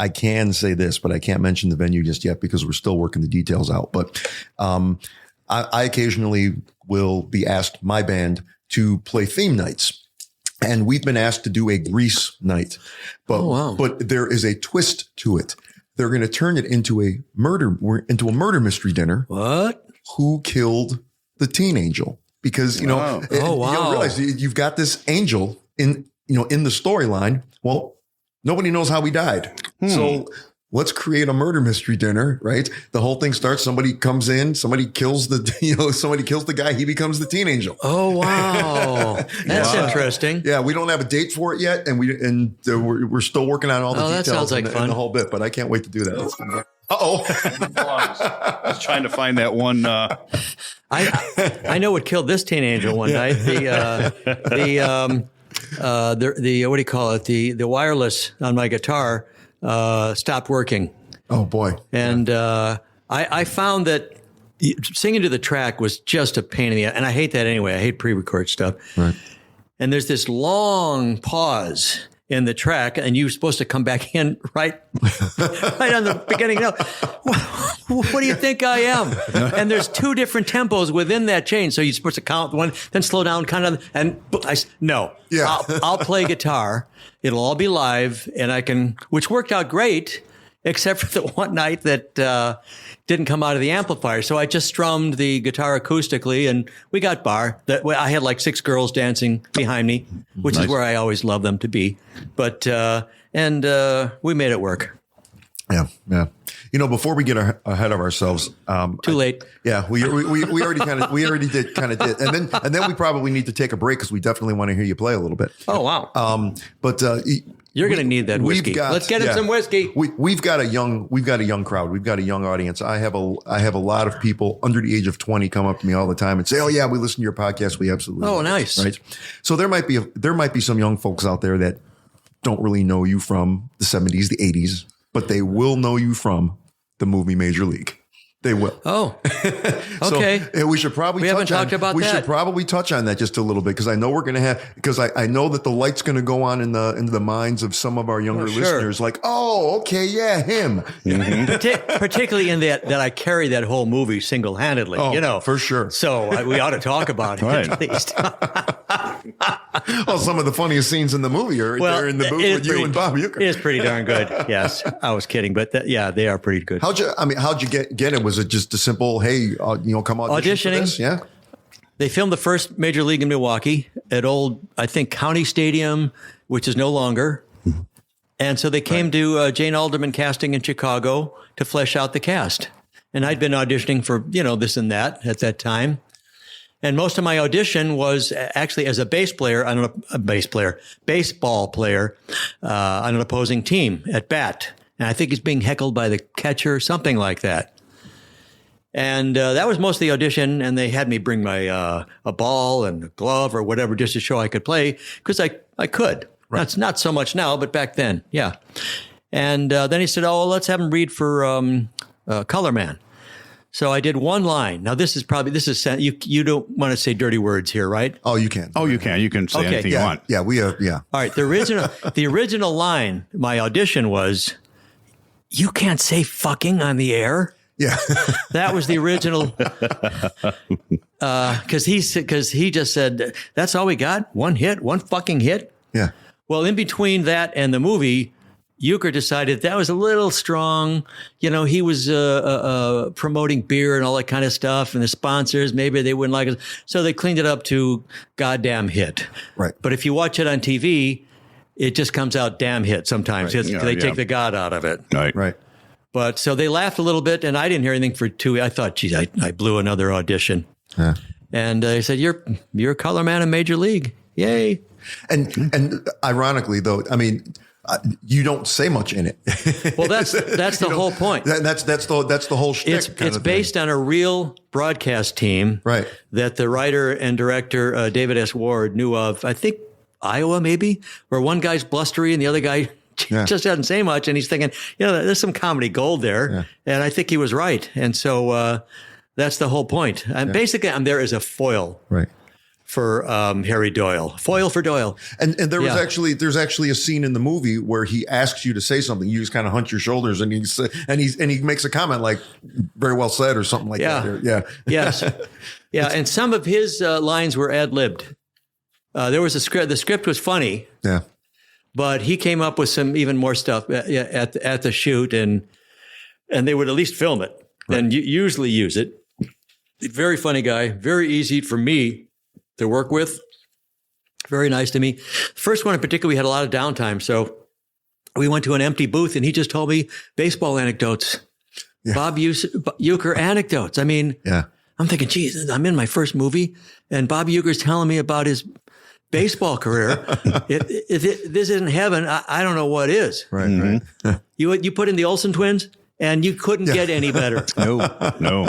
S3: can say this, but I can't mention the venue just yet because we're still working the details out. But I occasionally will be asked, my band, to play theme nights. And we've been asked to do a Grease night, but there is a twist to it. They're going to turn it into a murder mystery dinner.
S5: What?
S3: Who killed the teen angel? Because you realize you've got this angel in the storyline. Well, nobody knows how he died, so let's create a murder mystery dinner, right? The whole thing starts. Somebody comes in, somebody kills the guy. He becomes the teen angel.
S5: Oh, wow. That's interesting.
S3: Yeah. We don't have a date for it yet. And we're still working on all the details.
S5: That sounds like fun.
S3: And the whole bit, but I can't wait to do that.
S2: I was trying to find that one.
S5: I know what killed this teen angel one night. The what do you call it? The wireless on my guitar stopped working.
S3: Oh boy.
S5: And I found that singing to the track was just a pain in the ass. And I hate that anyway. I hate pre-record stuff.
S3: Right.
S5: And there's this long pause in the track, and you're supposed to come back in right on the beginning. No, what do you think I am? And there's 2 different tempos within that change. So you're supposed to count one, then slow down, I'll play guitar. It'll all be live, and which worked out great. except for the one night that didn't come out of the amplifier. So I just strummed the guitar acoustically, and we got bar. I had like 6 girls dancing behind me, which is where I always love them to be. But we made it work.
S3: Yeah. Before we get ahead of ourselves,
S5: Too late.
S3: Yeah, we already did, and then we probably need to take a break because we definitely want to hear you play a little bit.
S5: Oh wow!
S3: But
S5: you're going to need that whiskey. Let's get him some whiskey.
S3: We've got a young crowd. We've got a young audience. I have a lot of people under the age of 20 come up to me all the time and say, "Oh yeah, we listen to your podcast. We absolutely."
S5: Oh, nice.
S3: Right. So there might be some young folks out there that don't really know you from the 70s, the 80s, but they will know you from the movie Major League. They will.
S5: Oh, okay.
S3: So, we should probably
S5: we haven't talked about that.
S3: We should probably touch on that just a little bit because I know we're going to have because I know that the light's going to go on into the minds of some of our younger listeners. Like, oh, okay, yeah, him.
S5: Mm-hmm. Particularly in that I carry that whole movie single handedly.
S3: Oh, for sure.
S5: So we ought to talk about it at least.
S3: Well, some of the funniest scenes in the movie are there in the booth with you and Bob Uecker.
S5: It's pretty darn good. Yes, I was kidding, but they are pretty good.
S3: How'd you get it? Was it just a simple, hey, come audition for this? Yeah.
S5: They filmed the first Major League in Milwaukee at old, I think, County Stadium, which is no longer. And so they came to Jane Alderman Casting in Chicago to flesh out the cast. And I'd been auditioning for, this and that at that time. And most of my audition was actually as a baseball player on an opposing team at bat. And I think he's being heckled by the catcher, something like that. And that was most of the audition. And they had me bring my a ball and a glove or whatever just to show I could play because I could. Right. That's not so much now, but back then, yeah. And then he said, "Oh, well, let's have him read for Color Man." So I did one line. Now this is you don't want to say dirty words here, right?
S3: Oh, you can.
S2: Oh, you can. You can say anything you want.
S3: Yeah, yeah.
S5: All right. The original line, my audition was, "You can't say fucking on the air."
S3: Yeah.
S5: That was the original. Because he just said, "That's all we got? One fucking hit?"
S3: Yeah.
S5: Well, in between that and the movie, Uecker decided that was a little strong. He was promoting beer and all that kind of stuff, and the sponsors, maybe they wouldn't like it. So they cleaned it up to goddamn hit.
S3: Right.
S5: But if you watch it on TV, it just comes out damn hit sometimes.
S3: Right.
S5: They take the God out of it.
S3: Right.
S5: But so they laughed a little bit, and I didn't hear anything for 2 weeks. I thought, geez, I blew another audition.
S3: Yeah. And
S5: they said, you're a color man in Major League. Yay.
S3: And ironically, though, I mean, you don't say much in it.
S5: Well, that's the whole point.
S3: That's the whole shtick.
S5: It's based on a real broadcast team,
S3: right?
S5: That the writer and director David S. Ward knew of. I think Iowa, maybe, where one guy's blustery and the other guy just doesn't say much, and he's thinking, there's some comedy gold there, and I think he was right. And so that's the whole point. And basically, I'm there as a foil,
S3: right?
S5: For Harry Doyle, foil for Doyle,
S3: and there's actually a scene in the movie where he asks you to say something. You just kind of hunch your shoulders, and he makes a comment like "very well said" or something like that. Yeah,
S5: yes, yeah. And some of his lines were ad-libbed. There was a script. The script was funny.
S3: Yeah,
S5: but he came up with some even more stuff at the shoot, and they would at least film it and usually use it. Very funny guy. Very easy for me to work with. Very nice to me. First one in particular, we had a lot of downtime. So we went to an empty booth and he just told me baseball anecdotes. Yeah. Bob Uecker anecdotes. I mean, I'm thinking, geez, I'm in my first movie and Bob Uecker's telling me about his baseball career. If this isn't heaven, I don't know what is.
S3: Right, mm-hmm.
S5: Right. You put in the Olsen twins and you couldn't get any better.
S2: No.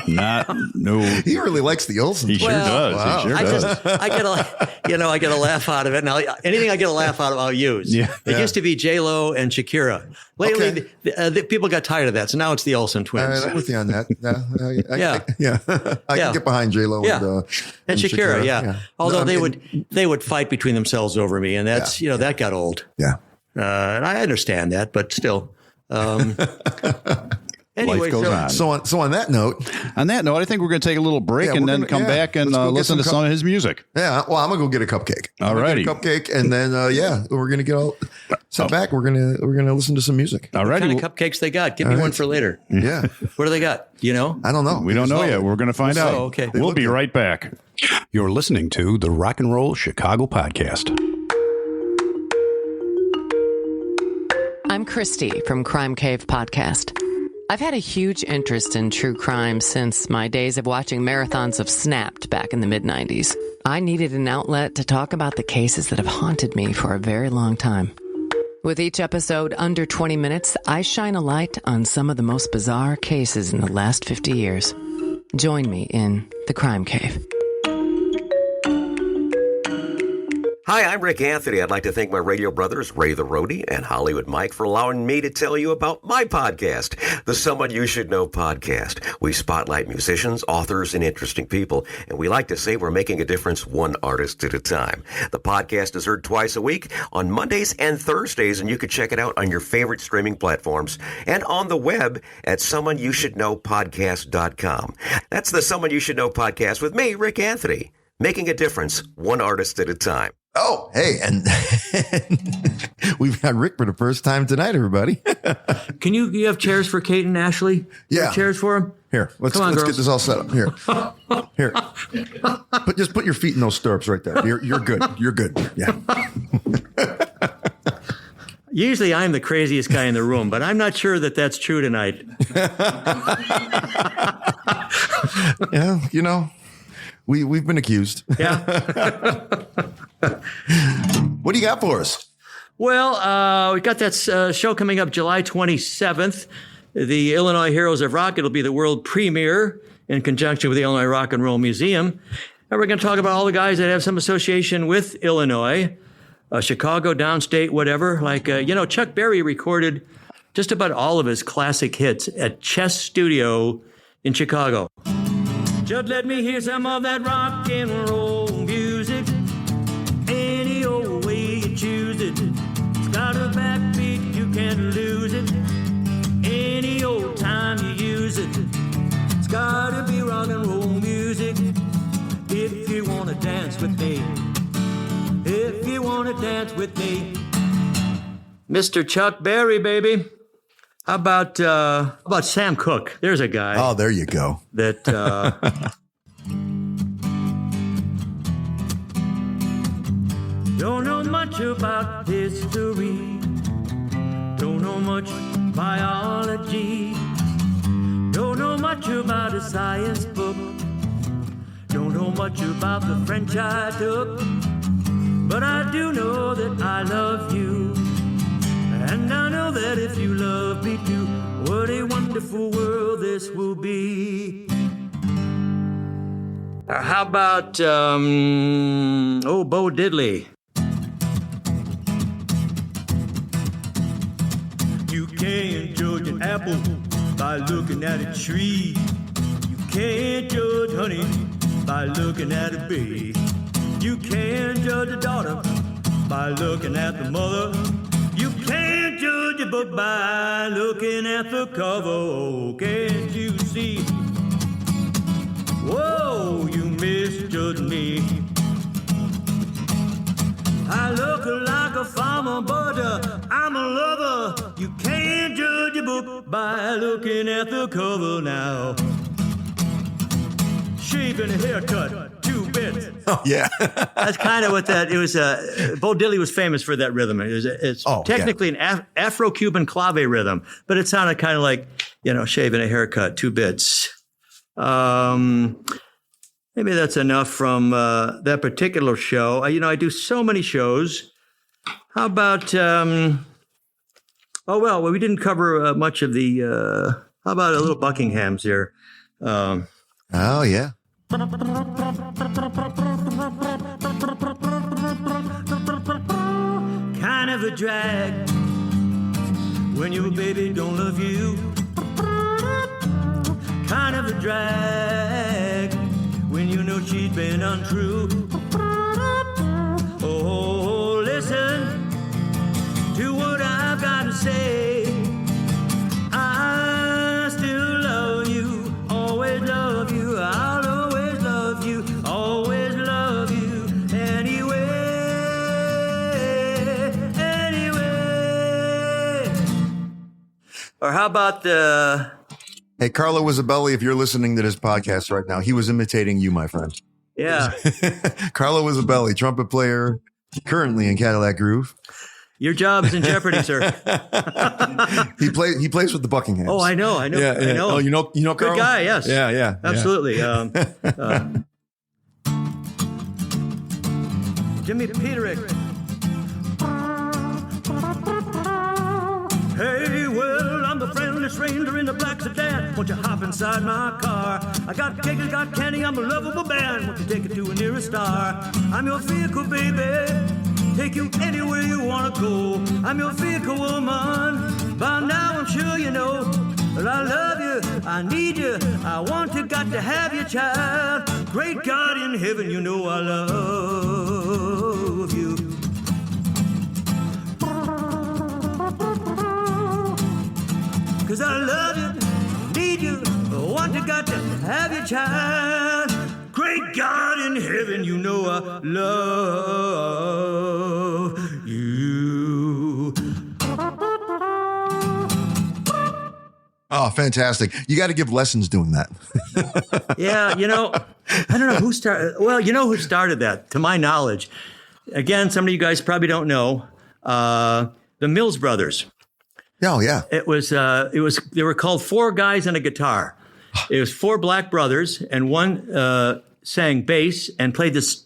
S3: He really likes the Olsen.
S2: He sure does.
S3: Wow.
S2: He sure does.
S5: I get a laugh out of it. Now, anything I get a laugh out of, I'll use.
S2: Yeah.
S5: It used to be J-Lo and Shakira. Lately, the people got tired of that, so now it's the Olsen twins.
S3: I'm with you on that. I can get behind J-Lo
S5: and Shakira. Yeah. Although they would fight between themselves over me, and that's that got old.
S3: Yeah.
S5: And I understand that, but still. Anyway,
S2: life goes on.
S3: So on that note,
S2: I think we're going to take a little break and then come back and listen to some of his music.
S3: Yeah, well, I'm gonna go get a cupcake.
S2: All righty,
S3: cupcake, and then we're gonna get all set back. We're gonna listen to some music.
S2: All righty,
S5: what kind of cupcakes they got? Give me one for later.
S3: Yeah,
S5: What do they got? You know,
S3: I don't know.
S2: we don't know yet. We're going to find out.
S5: Oh, okay.
S2: We'll be right back. You're listening to the Rock and Roll Chicago Podcast.
S6: I'm Christy from Crime Cave Podcast. I've had a huge interest in true crime since my days of watching marathons of Snapped back in the mid-90s. I needed an outlet to talk about the cases that have haunted me for a very long time. With each episode under 20 minutes, I shine a light on some of the most bizarre cases in the last 50 years. Join me in the Crime Cave.
S7: Hi, I'm Rick Anthony. I'd like to thank my radio brothers, Ray the Roadie and Hollywood Mike, for allowing me to tell you about my podcast, the Someone You Should Know podcast. We spotlight musicians, authors, and interesting people, and we like to say we're making a difference one artist at a time. The podcast is heard twice a week on Mondays and Thursdays, and you can check it out on your favorite streaming platforms and on the web at someoneyoushouldknowpodcast.com. That's the Someone You Should Know podcast with me, Rick Anthony, making a difference one artist at a time.
S3: Oh, hey, and we've got Rick for the first time tonight, everybody.
S5: can you have chairs for Kate and Ashley?
S3: Yeah.
S5: Have chairs for them.
S3: Here, let's
S5: Come on,
S3: get
S5: girls.
S3: this all set up. Here. Just put your feet in those stirrups right there. You're good. You're good. Yeah.
S5: Usually I'm the craziest guy in the room, but I'm not sure that that's true tonight.
S3: Yeah, you know, we've been accused.
S5: Yeah.
S3: What do you got for us?
S5: Well, we got that show coming up July 27th. The Illinois Heroes of Rock. It'll be the world premiere in conjunction with the Illinois Rock and Roll Museum. And we're going to talk about all the guys that have some association with Illinois, Chicago, downstate, whatever. Like, Chuck Berry recorded just about all of his classic hits at Chess Studio in Chicago. Just let me hear some of that rock and roll music. Any old way you choose it. It's got a backbeat, you can't lose it. Any old time you use it. It's gotta be rock and roll music. If you wanna dance with me. If you wanna dance with me. Mr. Chuck Berry, baby. How about Sam Cooke? There's a guy.
S3: Oh, there you go.
S5: That don't know much about history, don't know much biology, don't know much about a science book, don't know much about the French I took, but I do know that I love you, and I know that if you love me too, what a wonderful world this will be. How about Bo Diddley? You can't judge an apple by looking at a tree. You can't judge honey by looking at a bee. You can't judge a daughter by looking at the mother. You can't judge a book by looking at the cover. Oh, can't you see? Whoa, you misjudged me. I look like a farmer, but I'm a lover. You can't judge a book by looking at the cover now. Shaving a haircut, 2 bits.
S3: Oh, yeah.
S5: That's kind of what that, it was, Bo Diddley was famous for that rhythm. It's technically an Afro-Cuban clave rhythm, but it sounded kind of like, shaving a haircut, 2 bits. Maybe that's enough from that particular show. I do so many shows. How about, we didn't cover much of the, how about a little Buckingham's here?
S3: Oh, yeah.
S5: Kind of a drag when your baby don't love you. Kind of a drag when you know she's been untrue. Oh, listen to what I've got to say. I still Or how about the...
S3: Hey, Carlo Isabelli, if you're listening to this podcast right now, he was imitating you, my friend.
S5: Yeah.
S3: Carlo Isabelli, trumpet player, currently in Cadillac Groove.
S5: Your job is in jeopardy, sir.
S3: He plays with the Buckinghams.
S5: Oh, I know.
S3: Yeah.
S5: I know.
S3: Oh, you know,
S5: Good
S3: Carlo?
S5: guy, yes.
S3: Yeah.
S5: Absolutely. Jimmy Peterick.
S1: Hey, well, I'm the friendly stranger in the black sedan. Won't you hop inside my car? I got cake, I got candy, I'm a lovable man. Won't you take it to a nearest star? I'm your vehicle, baby. Take you anywhere you wanna go. I'm your vehicle, woman. By now I'm sure you know that I love you, I need you, I want you, got to have you, child. Great God in heaven, you know I love you. Cause I love you, need you, want you, got to have you, child. Great God in heaven, you know I love you.
S3: Oh, fantastic. You got to give lessons doing that.
S5: Yeah, I don't know who started. Well, you know who started that, to my knowledge. Again, some of you guys probably don't know. The Mills Brothers.
S3: Oh, yeah.
S5: They were called Four Guys and a Guitar. It was four black brothers, and one sang bass and played this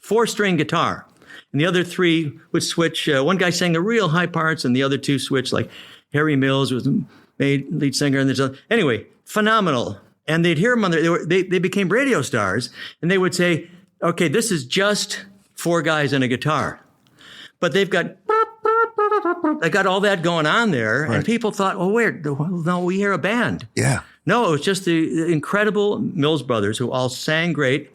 S5: 4-string guitar. And the other three would switch. One guy sang the real high parts, and the other two switched. Like Harry Mills was the lead singer, and there's anyway, phenomenal. And they'd hear them on they became radio stars, and they would say, "Okay, this is just four guys and a guitar," but they got all that going on there, right. And people thought, "Well, no, we hear a band."
S3: Yeah.
S5: No, it was just the incredible Mills Brothers who all sang great.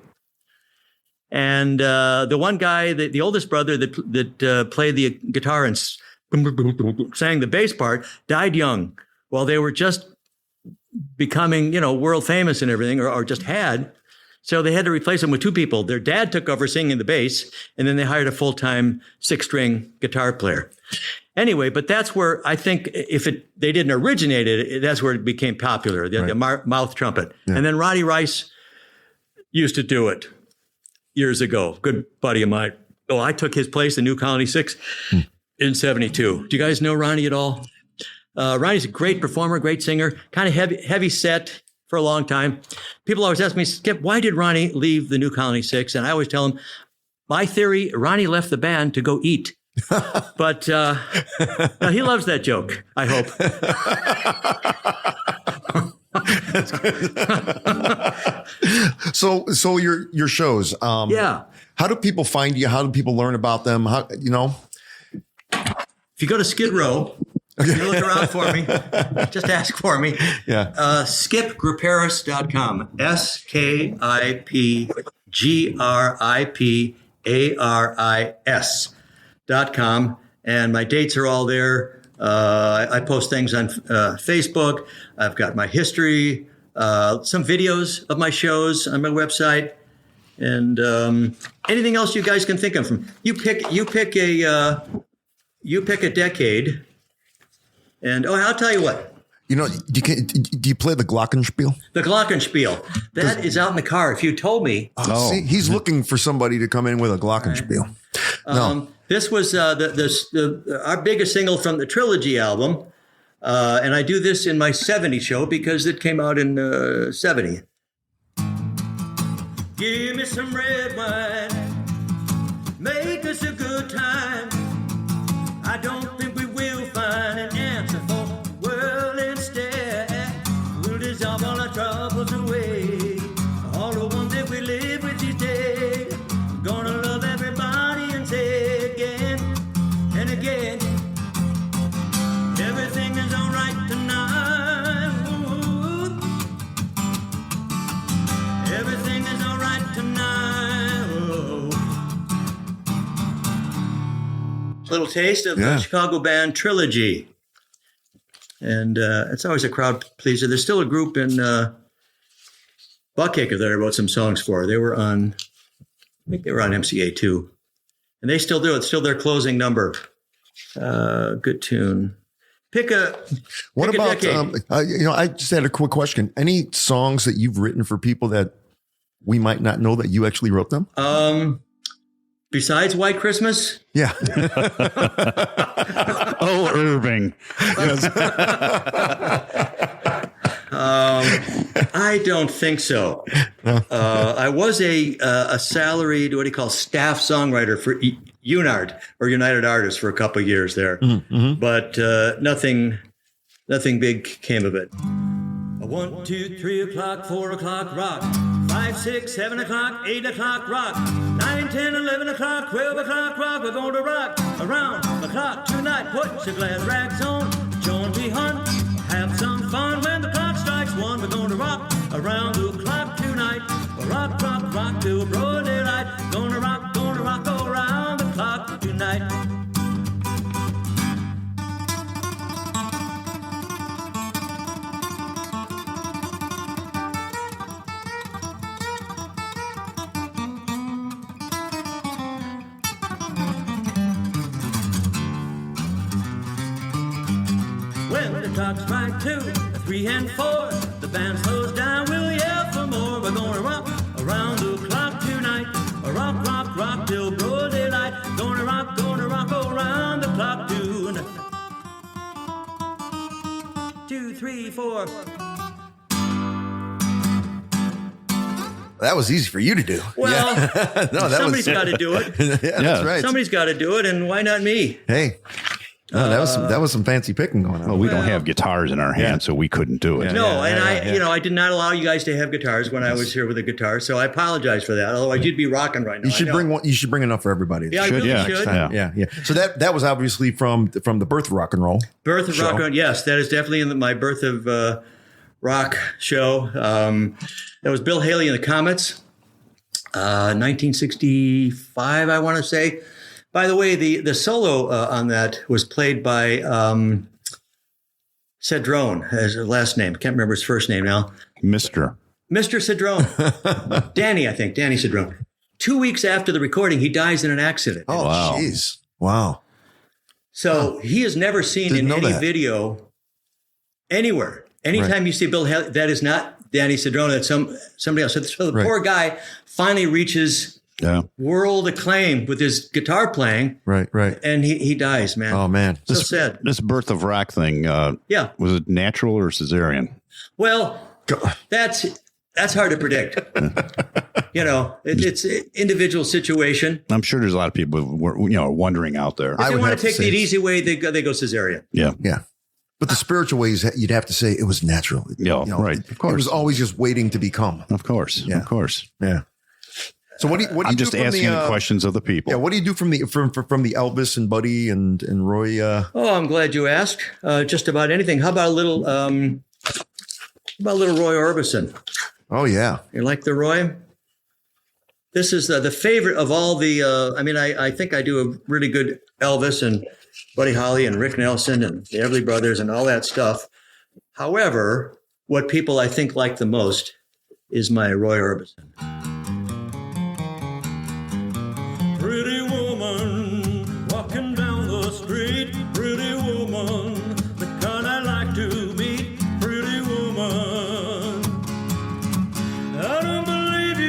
S5: And the one guy, the oldest brother that played the guitar and sang the bass part, died young while they were just becoming, world famous and everything, or just had. So they had to replace him with two people. Their dad took over singing the bass, and then they hired a full-time 6-string guitar player. Anyway, but that's where I think they didn't originate it, that's where it became popular, the mouth trumpet. Yeah. And then Ronnie Rice used to do it years ago. Good buddy of mine. Oh, I took his place in New Colony 6 in 72. Do you guys know Ronnie at all? Ronnie's a great performer, great singer, kind of heavy set for a long time. People always ask me, Skip, why did Ronnie leave the New Colony 6? And I always tell them, my theory, Ronnie left the band to go eat. But no, he loves that joke, I hope.
S3: So your shows.
S5: Yeah.
S3: How do people find you? How do people learn about them?
S5: If you go to Skid Row, you look around for me. Just ask for me.
S3: Yeah.
S5: SkipGriparis.com. SkipGriparis.com. And my dates are all there. I post things on Facebook. I've got my history, some videos of my shows on my website, and anything else you guys can think of. You pick a decade, and I'll tell you what.
S3: Do you play the Glockenspiel?
S5: The Glockenspiel. That is out in the car. If you told me.
S3: Oh, see, he's looking for somebody to come in with a Glockenspiel. No.
S5: This was our biggest single from the Trilogy album. And I do this in my 70 show because it came out in 70. Give me some red wine. Make us a good time. I don't think we will find an answer for the world instead. We'll dissolve all our troubles away. All the ones that we live with each day. Gonna love everybody and say again and again. Everything is all right tonight. Ooh. Everything is all right tonight. Oh. Little taste of the Chicago band Trilogy. And it's always a crowd pleaser. There's still a group in Buckacre that I wrote some songs for. They were on, I think they were on MCA too. And they still do it. It's still their closing number. Good tune. Pick a decade.
S3: I just had a quick question. Any songs that you've written for people that we might not know that you actually wrote them?
S5: Besides White Christmas?
S3: Yeah.
S2: Oh, Irving. Yes.
S5: I don't think so. I was a salaried, what do you call, staff songwriter for UNARD, or United Artists, for a couple of years there.
S3: Mm-hmm.
S5: But nothing big came of it.
S1: 1, 2, 3 o'clock, 4 o'clock, rock. 5, 6, 7 o'clock, 8 o'clock, rock. 9, 10, 11 o'clock, 12 o'clock, rock. We're going to rock around the clock tonight. Put your glad rags on, join me, hun. Have some fun when the clock strikes 1. We're going to rock around the clock tonight. Rock, rock, rock till broad daylight. Gonna rock around the clock tonight. When the clock strikes 2, 3, and 4, the band slows down, we'll yell for more. We're gonna rock around the clock tonight. Rock, rock, rock till broad daylight. Gonna rock around the clock tonight. 2, 3, 4.
S3: That was easy for you to do.
S5: Well,
S3: No,
S5: somebody's got to do it.
S3: Yeah, that's right.
S5: Somebody's got to do it, and why not me?
S3: Hey. No, that was some fancy picking going on.
S2: Well, we don't have guitars in our hands, so we couldn't do it.
S5: No, I did not allow you guys to have guitars when I was here with a guitar, so I apologize for that. Otherwise, you'd be rocking right now.
S3: You should bring one. You should bring enough for everybody.
S5: Yeah, I really should.
S3: Yeah. So that was obviously from the Birth of Rock and Roll.
S5: Birth of Rock and Roll. Yes, that is definitely in my Birth of Rock show. That was Bill Haley and the Comets, 1965, I want to say. By the way, the solo on that was played by Cedrone, as his last name. Can't remember his first name now.
S2: Mr.
S5: Cedrone. Danny Cedrone. 2 weeks after the recording, he dies in an accident.
S3: Oh, jeez. Wow.
S5: So he is never seen in any video anywhere. Anytime you see Bill Haley, that is not Danny Cedrone, that's somebody else. So the poor guy finally reaches world acclaim with his guitar playing. Right. And he dies, man.
S3: Oh, man.
S5: So sad.
S2: This Birth of Rock thing, was it natural or cesarean?
S5: Well, that's hard to predict. It's an individual situation.
S2: I'm sure there's a lot of people wondering out there.
S5: If they want to take the easy way, they go cesarean.
S2: Yeah.
S3: But the spiritual ways, you'd have to say it was natural.
S2: Right. Of course.
S3: It was always just waiting to become.
S2: Of course.
S3: Yeah.
S2: Of course.
S3: Yeah. So what do you
S2: I'm
S3: do
S2: just
S3: from
S2: asking the questions of the people.
S3: Yeah. What do you do from the Elvis and Buddy and Roy?
S5: Oh, I'm glad you asked. Just about anything. How about a little Roy Orbison?
S3: Oh yeah.
S5: You like the Roy? This is the favorite of all the. I think I do a really good Elvis and Buddy Holly and Rick Nelson and the Everly Brothers and all that stuff. However, what people I think like the most is my Roy Orbison.
S1: Pretty woman walking down the street, pretty woman, the kind I like to meet, pretty woman. I don't believe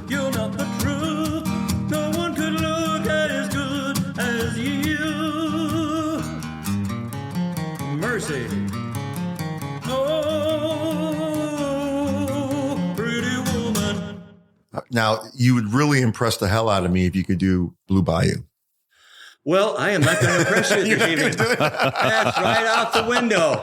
S1: you're not the truth. No one could look as good as you. Mercy. Oh, pretty woman.
S3: Now, you would really impress the hell out of me if you could do Blue Bayou.
S5: Well, I am not going to impress you this evening. That's right out the window.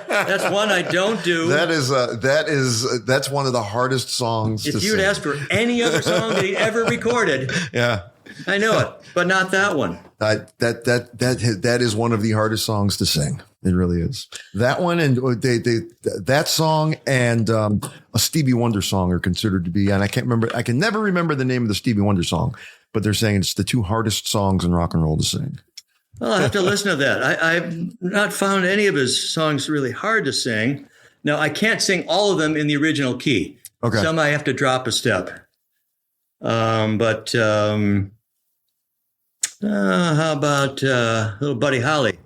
S5: That's one I don't do.
S3: That's one of the hardest songs to sing.
S5: If you'd asked for any other song that he ever recorded, I know it, but not that one.
S3: That is one of the hardest songs to sing. It really is. That one and that song and a Stevie Wonder song are considered to be, and I can never remember the name of the Stevie Wonder song, but they're saying it's the two hardest songs in rock and roll to sing.
S5: Well, I'll have to listen to that. I've not found any of his songs really hard to sing. Now, I can't sing all of them in the original key.
S3: Okay.
S5: Some I have to drop a step. How about little Buddy Holly?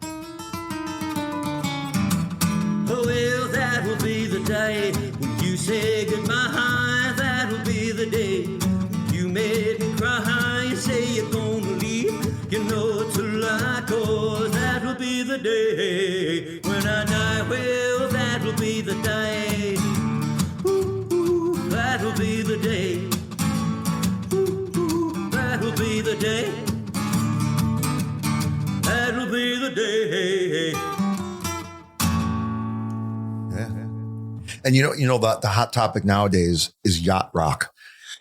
S1: day when you say goodbye. That'll be the day you made me cry. You say you're gonna leave, you know it's a lie, 'cause that'll be the day when I die. Well, that'll be the day. Ooh, that'll be the day. Ooh, that'll be the day. That'll be the day.
S3: And you know the hot topic nowadays is yacht rock.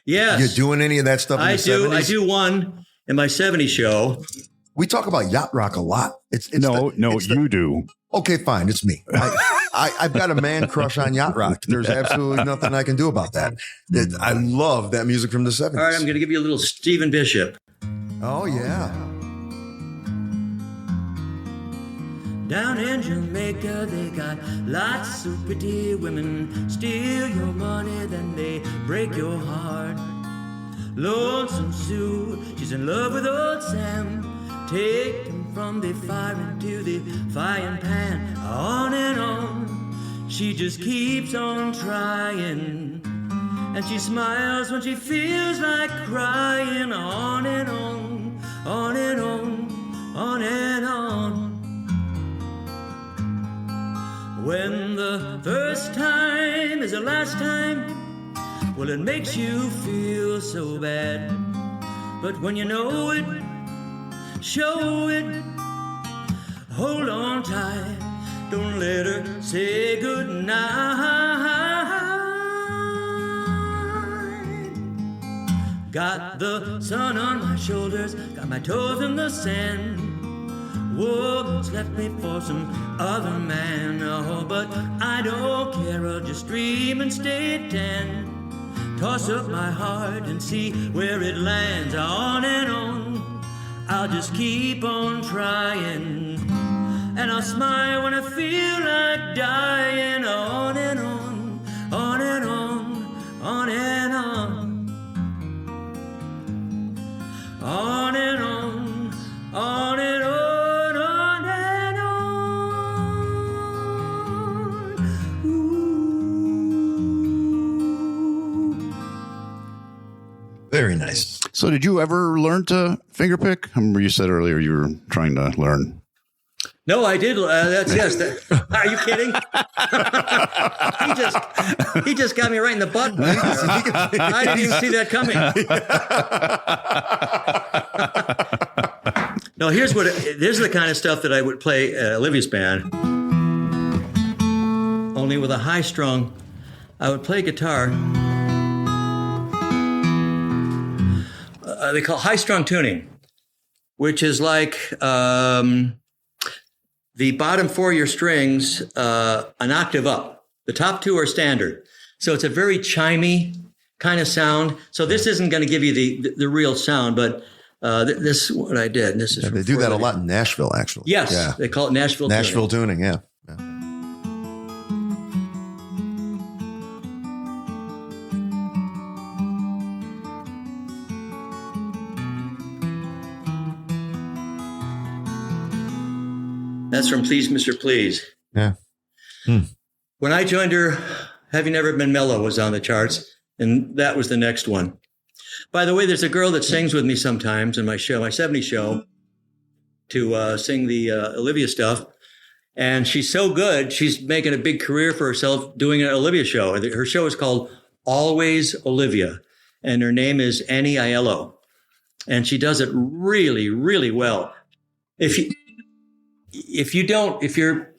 S5: Yes.
S3: You doing any of that stuff in the 70s?
S5: I do one in my 70s show.
S3: We talk about yacht rock a lot.
S2: You do.
S3: Okay, fine. It's me. I've got a man crush on yacht rock. There's absolutely nothing I can do about that. I love that music from the 70s.
S5: All right, I'm going to give you a little Stephen Bishop.
S3: Oh, yeah.
S1: Down in Jamaica, they got lots of pretty women. Steal your money, then they break your heart. Lonesome Sue, she's in love with old Sam. Take him from the fire into the frying pan. On and on, she just keeps on trying. And she smiles when she feels like crying. On and on, on and on, on and on. When the first time is the last time, well, it makes you feel so bad. But when you know it, show it, hold on tight, don't let her say goodnight. Got the sun on my shoulders, got my toes in the sand. Woman's left me for some other man. Oh, but I don't care, I'll just dream and stay tan. Toss up my heart and see where it lands. On and on, I'll just keep on trying. And I'll smile when I feel like dying. On and on, on and on, on and on. On and on, on and on.
S3: Very nice.
S2: So did you ever learn to fingerpick? I remember you said earlier you were trying to learn.
S5: No, I did. Yes. Are you kidding? he just got me right in the butt. I didn't even see that coming. No, here's the kind of stuff that I would play at Olivia's band. Only with a high strung, I would play guitar. They call high strung tuning, which is like the bottom four of your strings, an octave up. The top two are standard. So it's a very chimey kind of sound. So this isn't going to give you the real sound, but this is what I did. This is
S3: they do that a lot in Nashville, actually.
S5: Yes,
S3: yeah.
S5: They call it Nashville
S3: tuning. Yeah.
S5: That's from Please, Mr. Please.
S3: Yeah.
S5: When I joined her, Have You Never Been Mellow was on the charts, and that was the next one. By the way, there's a girl that sings with me sometimes in my show, my 70s show, to sing the Olivia stuff. And she's so good, she's making a big career for herself doing an Olivia show. Her show is called Always Olivia, and her name is Annie Aiello. And she does it really, really well. If you're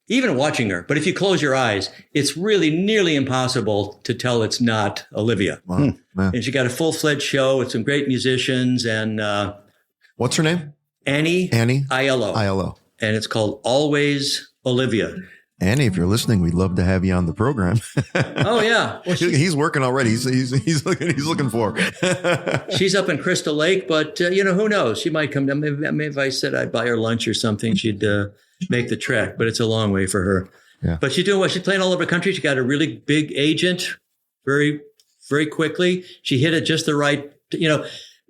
S5: even watching her, but if you close your eyes, it's really nearly impossible to tell it's not Olivia.
S3: Wow.
S5: And she got a full-fledged show with some great musicians. And
S3: what's her name?
S5: Annie Aiello. And it's called Always Olivia.
S3: Annie, if you're listening, we'd love to have you on the program.
S5: Oh yeah, well,
S3: he's working already. He's looking for.
S5: She's up in Crystal Lake, but who knows? She might come down. Maybe if I said I'd buy her lunch or something, she'd make the trek. But it's a long way for her.
S3: Yeah.
S5: But she's doing well. She's playing all over the country. She got a really big agent, very, very quickly. She hit it just the right.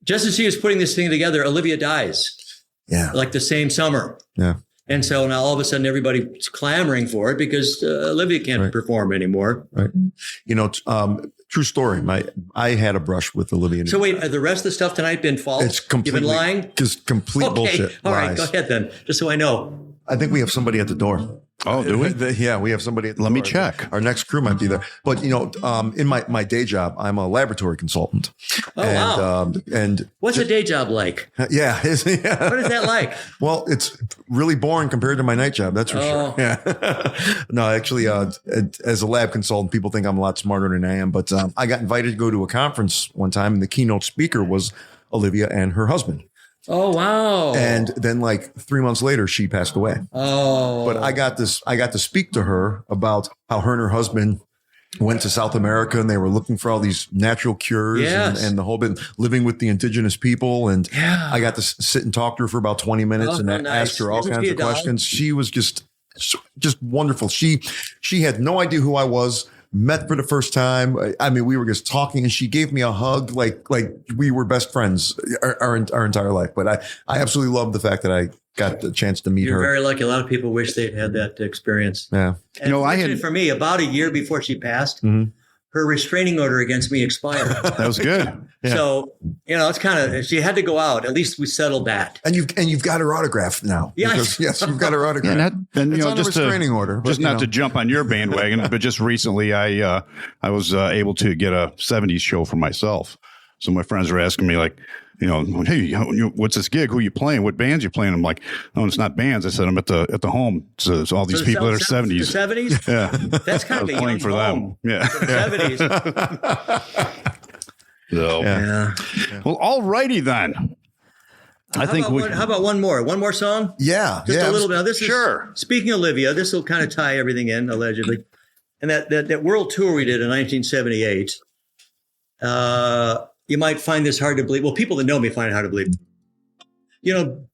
S5: Just as she was putting this thing together, Olivia dies.
S3: Yeah,
S5: like the same summer.
S3: Yeah.
S5: And so now all of a sudden everybody's clamoring for it because Olivia can't perform anymore.
S3: Right. True story. I had a brush with Olivia.
S5: So wait, the rest of the stuff tonight been false?
S3: It's completely,
S5: You've been lying?
S3: Just complete bullshit.
S5: All right,
S3: lies.
S5: go ahead then, just so I know.
S3: I think we have somebody at the door.
S2: Oh, do we?
S3: Yeah, we have somebody at the door.
S2: Let me check.
S3: Our next crew might be there. But, in my day job, I'm a laboratory consultant.
S5: Oh, wow.
S3: And
S5: what's a day job like?
S3: Yeah.
S5: What is that like?
S3: Well, it's really boring compared to my night job. That's for sure. Yeah. No, actually, as a lab consultant, people think I'm a lot smarter than I am. But I got invited to go to a conference one time, and the keynote speaker was Olivia and her husband.
S5: Oh, wow.
S3: And then like 3 months later, she passed away.
S5: Oh.
S3: But I got to speak to her about how her and her husband went to South America and they were looking for all these natural cures and the whole bit living with the indigenous people. And I got to sit and talk to her for about 20 minutes and ask her all kinds of questions. She was just wonderful. She had no idea who I was. Met for the first time. I mean, we were just talking and she gave me a hug like we were best friends our entire life. But I absolutely love the fact that I got the chance to meet her.
S5: You're very lucky. A lot of people wish they'd had that experience.
S3: Yeah.
S5: And for me, about a year before she passed, her restraining order against me expired.
S2: That was good.
S3: Yeah.
S5: So, it's kind of, she had to go out. At least we settled that.
S3: And you've got her autograph now.
S5: Yeah.
S3: Because, yes, you've got her autograph.
S2: And
S3: it's on
S2: just
S3: a restraining order.
S2: Just not to jump on your bandwagon, but just recently I was able to get a 70s show for myself. So my friends were asking me like, hey, what's this gig? Who are you playing? What bands you playing? I'm like, no, it's not bands. I said, I'm at the home. So all these people that are 70s.
S5: The 70s?
S2: Yeah.
S5: That's kind of a
S2: playing for
S5: home.
S2: them. Yeah.
S5: The 70s.
S2: So, well, all righty then. How
S5: about one more? One more song?
S3: Yeah.
S5: Just a little bit. Now, this is,
S2: sure.
S5: Speaking of Olivia, this will kind of tie everything in, allegedly. And that world tour we did in 1978, you might find this hard to believe. Well, people that know me find it hard to believe.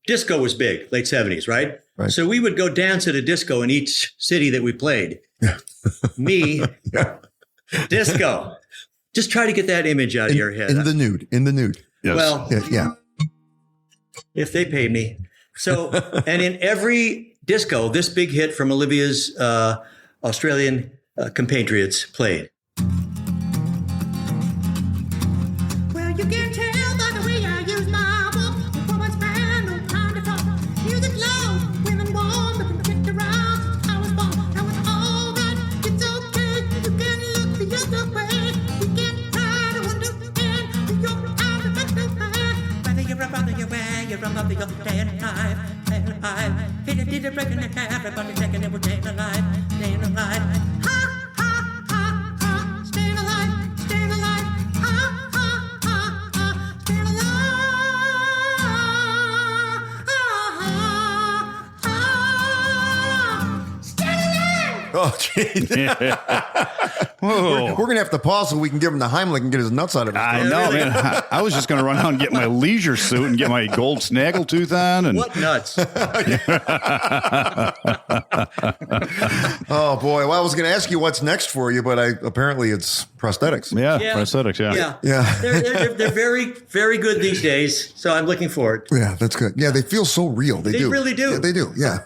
S5: Disco was big, late 70s, right? So we would go dance at a disco in each city that we played. Me, disco. Just try to get that image out of your head.
S3: In the nude.
S2: Yes.
S5: Well,
S3: yeah.
S5: If they paid me. So, and in every disco, this big hit from Olivia's Australian compatriots played.
S8: Well, you can tell by the way I use my walk. The woman's man, no time to talk. Music loud, women warm, looking to get around. I was born, I was all right. It's okay, you can look the other way. You can try to understand your out of the man. Whether you're up on your way, you're up the other day and alive. Hit it, did it, breaking it, everybody taking it, we're staying alive, staying alive. Ha, ha, ha, ha, staying alive, staying alive. Ha, ha, ha, ha, staying alive.
S3: Oh, geez. We're going to have to pause so we can give him the Heimlich and get his nuts out of his
S2: I know, man. I was just going to run out and get my leisure suit and get my gold snaggletooth on. And
S5: What nuts?
S3: Oh, boy. Well, I was going to ask you what's next for you, but apparently it's prosthetics.
S2: Yeah,
S5: Yeah.
S2: prosthetics, yeah.
S5: They're very, very good these days. So I'm looking forward.
S3: Yeah, that's good. Yeah, they feel so real. They do.
S5: really do.
S3: Yeah, they do. Yeah.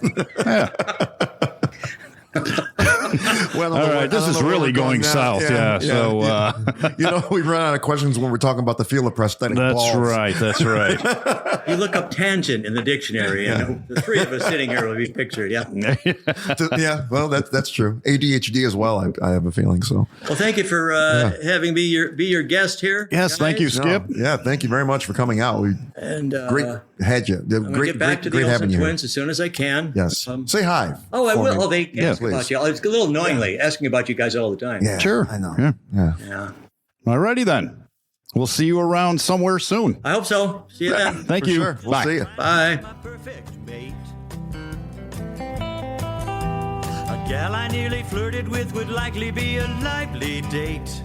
S2: Yeah.
S3: Well,
S2: All right, this is really going south. Yeah. So,
S3: we run out of questions when we're talking about the feel of prosthetic balls.
S2: That's right.
S5: You look up tangent in the dictionary, and the three of us sitting here will be pictured. Yeah.
S3: Yeah, well, that's true. ADHD as well, I have a feeling so.
S5: Well, thank you for having me be your guest here.
S2: Yes,
S5: guys.
S2: thank you, Skip.
S3: No, yeah, thank you very much for coming out.
S5: And
S3: great had you.
S5: I'm gonna
S3: Great,
S5: get back to
S3: great
S5: the
S3: having
S5: Olsen
S3: you.
S5: twins as soon as I can.
S3: Yes. Say hi.
S5: Oh, I
S3: for
S5: will.
S3: me.
S5: Oh, they ask
S3: please.
S5: about you. It's a little annoyingly asking about you guys all the time.
S3: Yeah,
S2: Sure.
S3: I know.
S2: Yeah.
S5: Yeah.
S2: All righty then. We'll see you around somewhere soon.
S5: I hope so. See you then.
S2: Thank
S3: For
S2: you.
S3: sure. We'll
S2: Bye.
S3: see you.
S5: Bye.
S1: My perfect mate. A gal I nearly flirted with would likely be a lively date.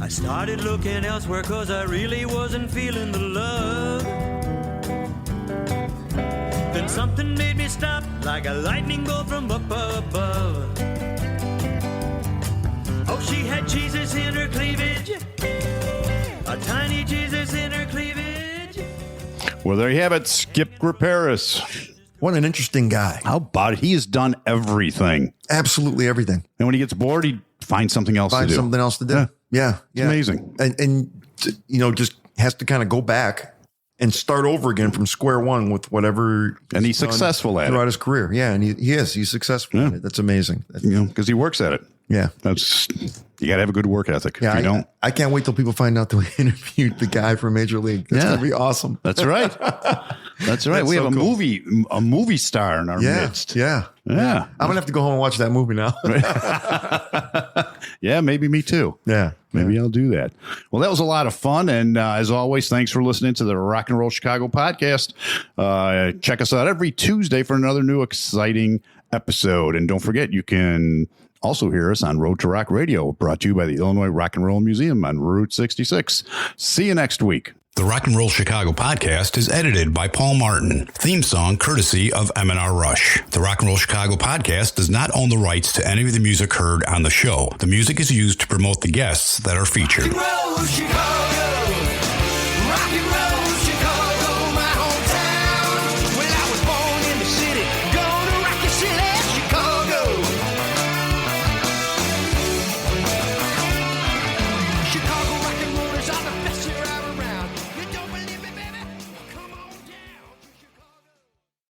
S1: I started looking elsewhere cause I really wasn't feeling the love. Then something made me stop like a lightning bolt from up above. Oh, she had Jesus in her cleavage, a tiny Jesus in her cleavage.
S2: Well, there you have it. Skip Griparis.
S3: What an interesting guy.
S2: How about it? He has done everything.
S3: Absolutely everything.
S2: And when he gets bored, he finds something else to do.
S3: Find something else to do. Yeah.
S2: It's amazing.
S3: And just has to kind of go back and start over again from square one with whatever.
S2: And he's successful at it.
S3: Throughout his career. Yeah. And he's successful at it. That's amazing.
S2: Because he works at it.
S3: Yeah.
S2: You got to have a good work ethic.
S3: Yeah,
S2: if you don't.
S3: I can't wait till people find out that we interviewed the guy from Major League. That's going to be awesome.
S2: That's right. That's right. We have a movie star in our midst.
S3: Yeah.
S2: Yeah.
S3: I'm going to have to go home and watch that movie now.
S2: Yeah, maybe me too.
S3: Yeah.
S2: Maybe I'll do that. Well, that was a lot of fun. And as always, thanks for listening to the Rock and Roll Chicago podcast. Check us out every Tuesday for another new exciting episode. And don't forget, you can also hear us on Road to Rock Radio, brought to you by the Illinois Rock and Roll Museum on Route 66. See you next week.
S4: The Rock and Roll Chicago podcast is edited by Paul Martin. Theme song courtesy of M&R Rush. The Rock and Roll Chicago podcast does not own the rights to any of the music heard on the show. The music is used to promote the guests that are featured.
S1: Rock and roll Chicago. Rock and roll Chicago.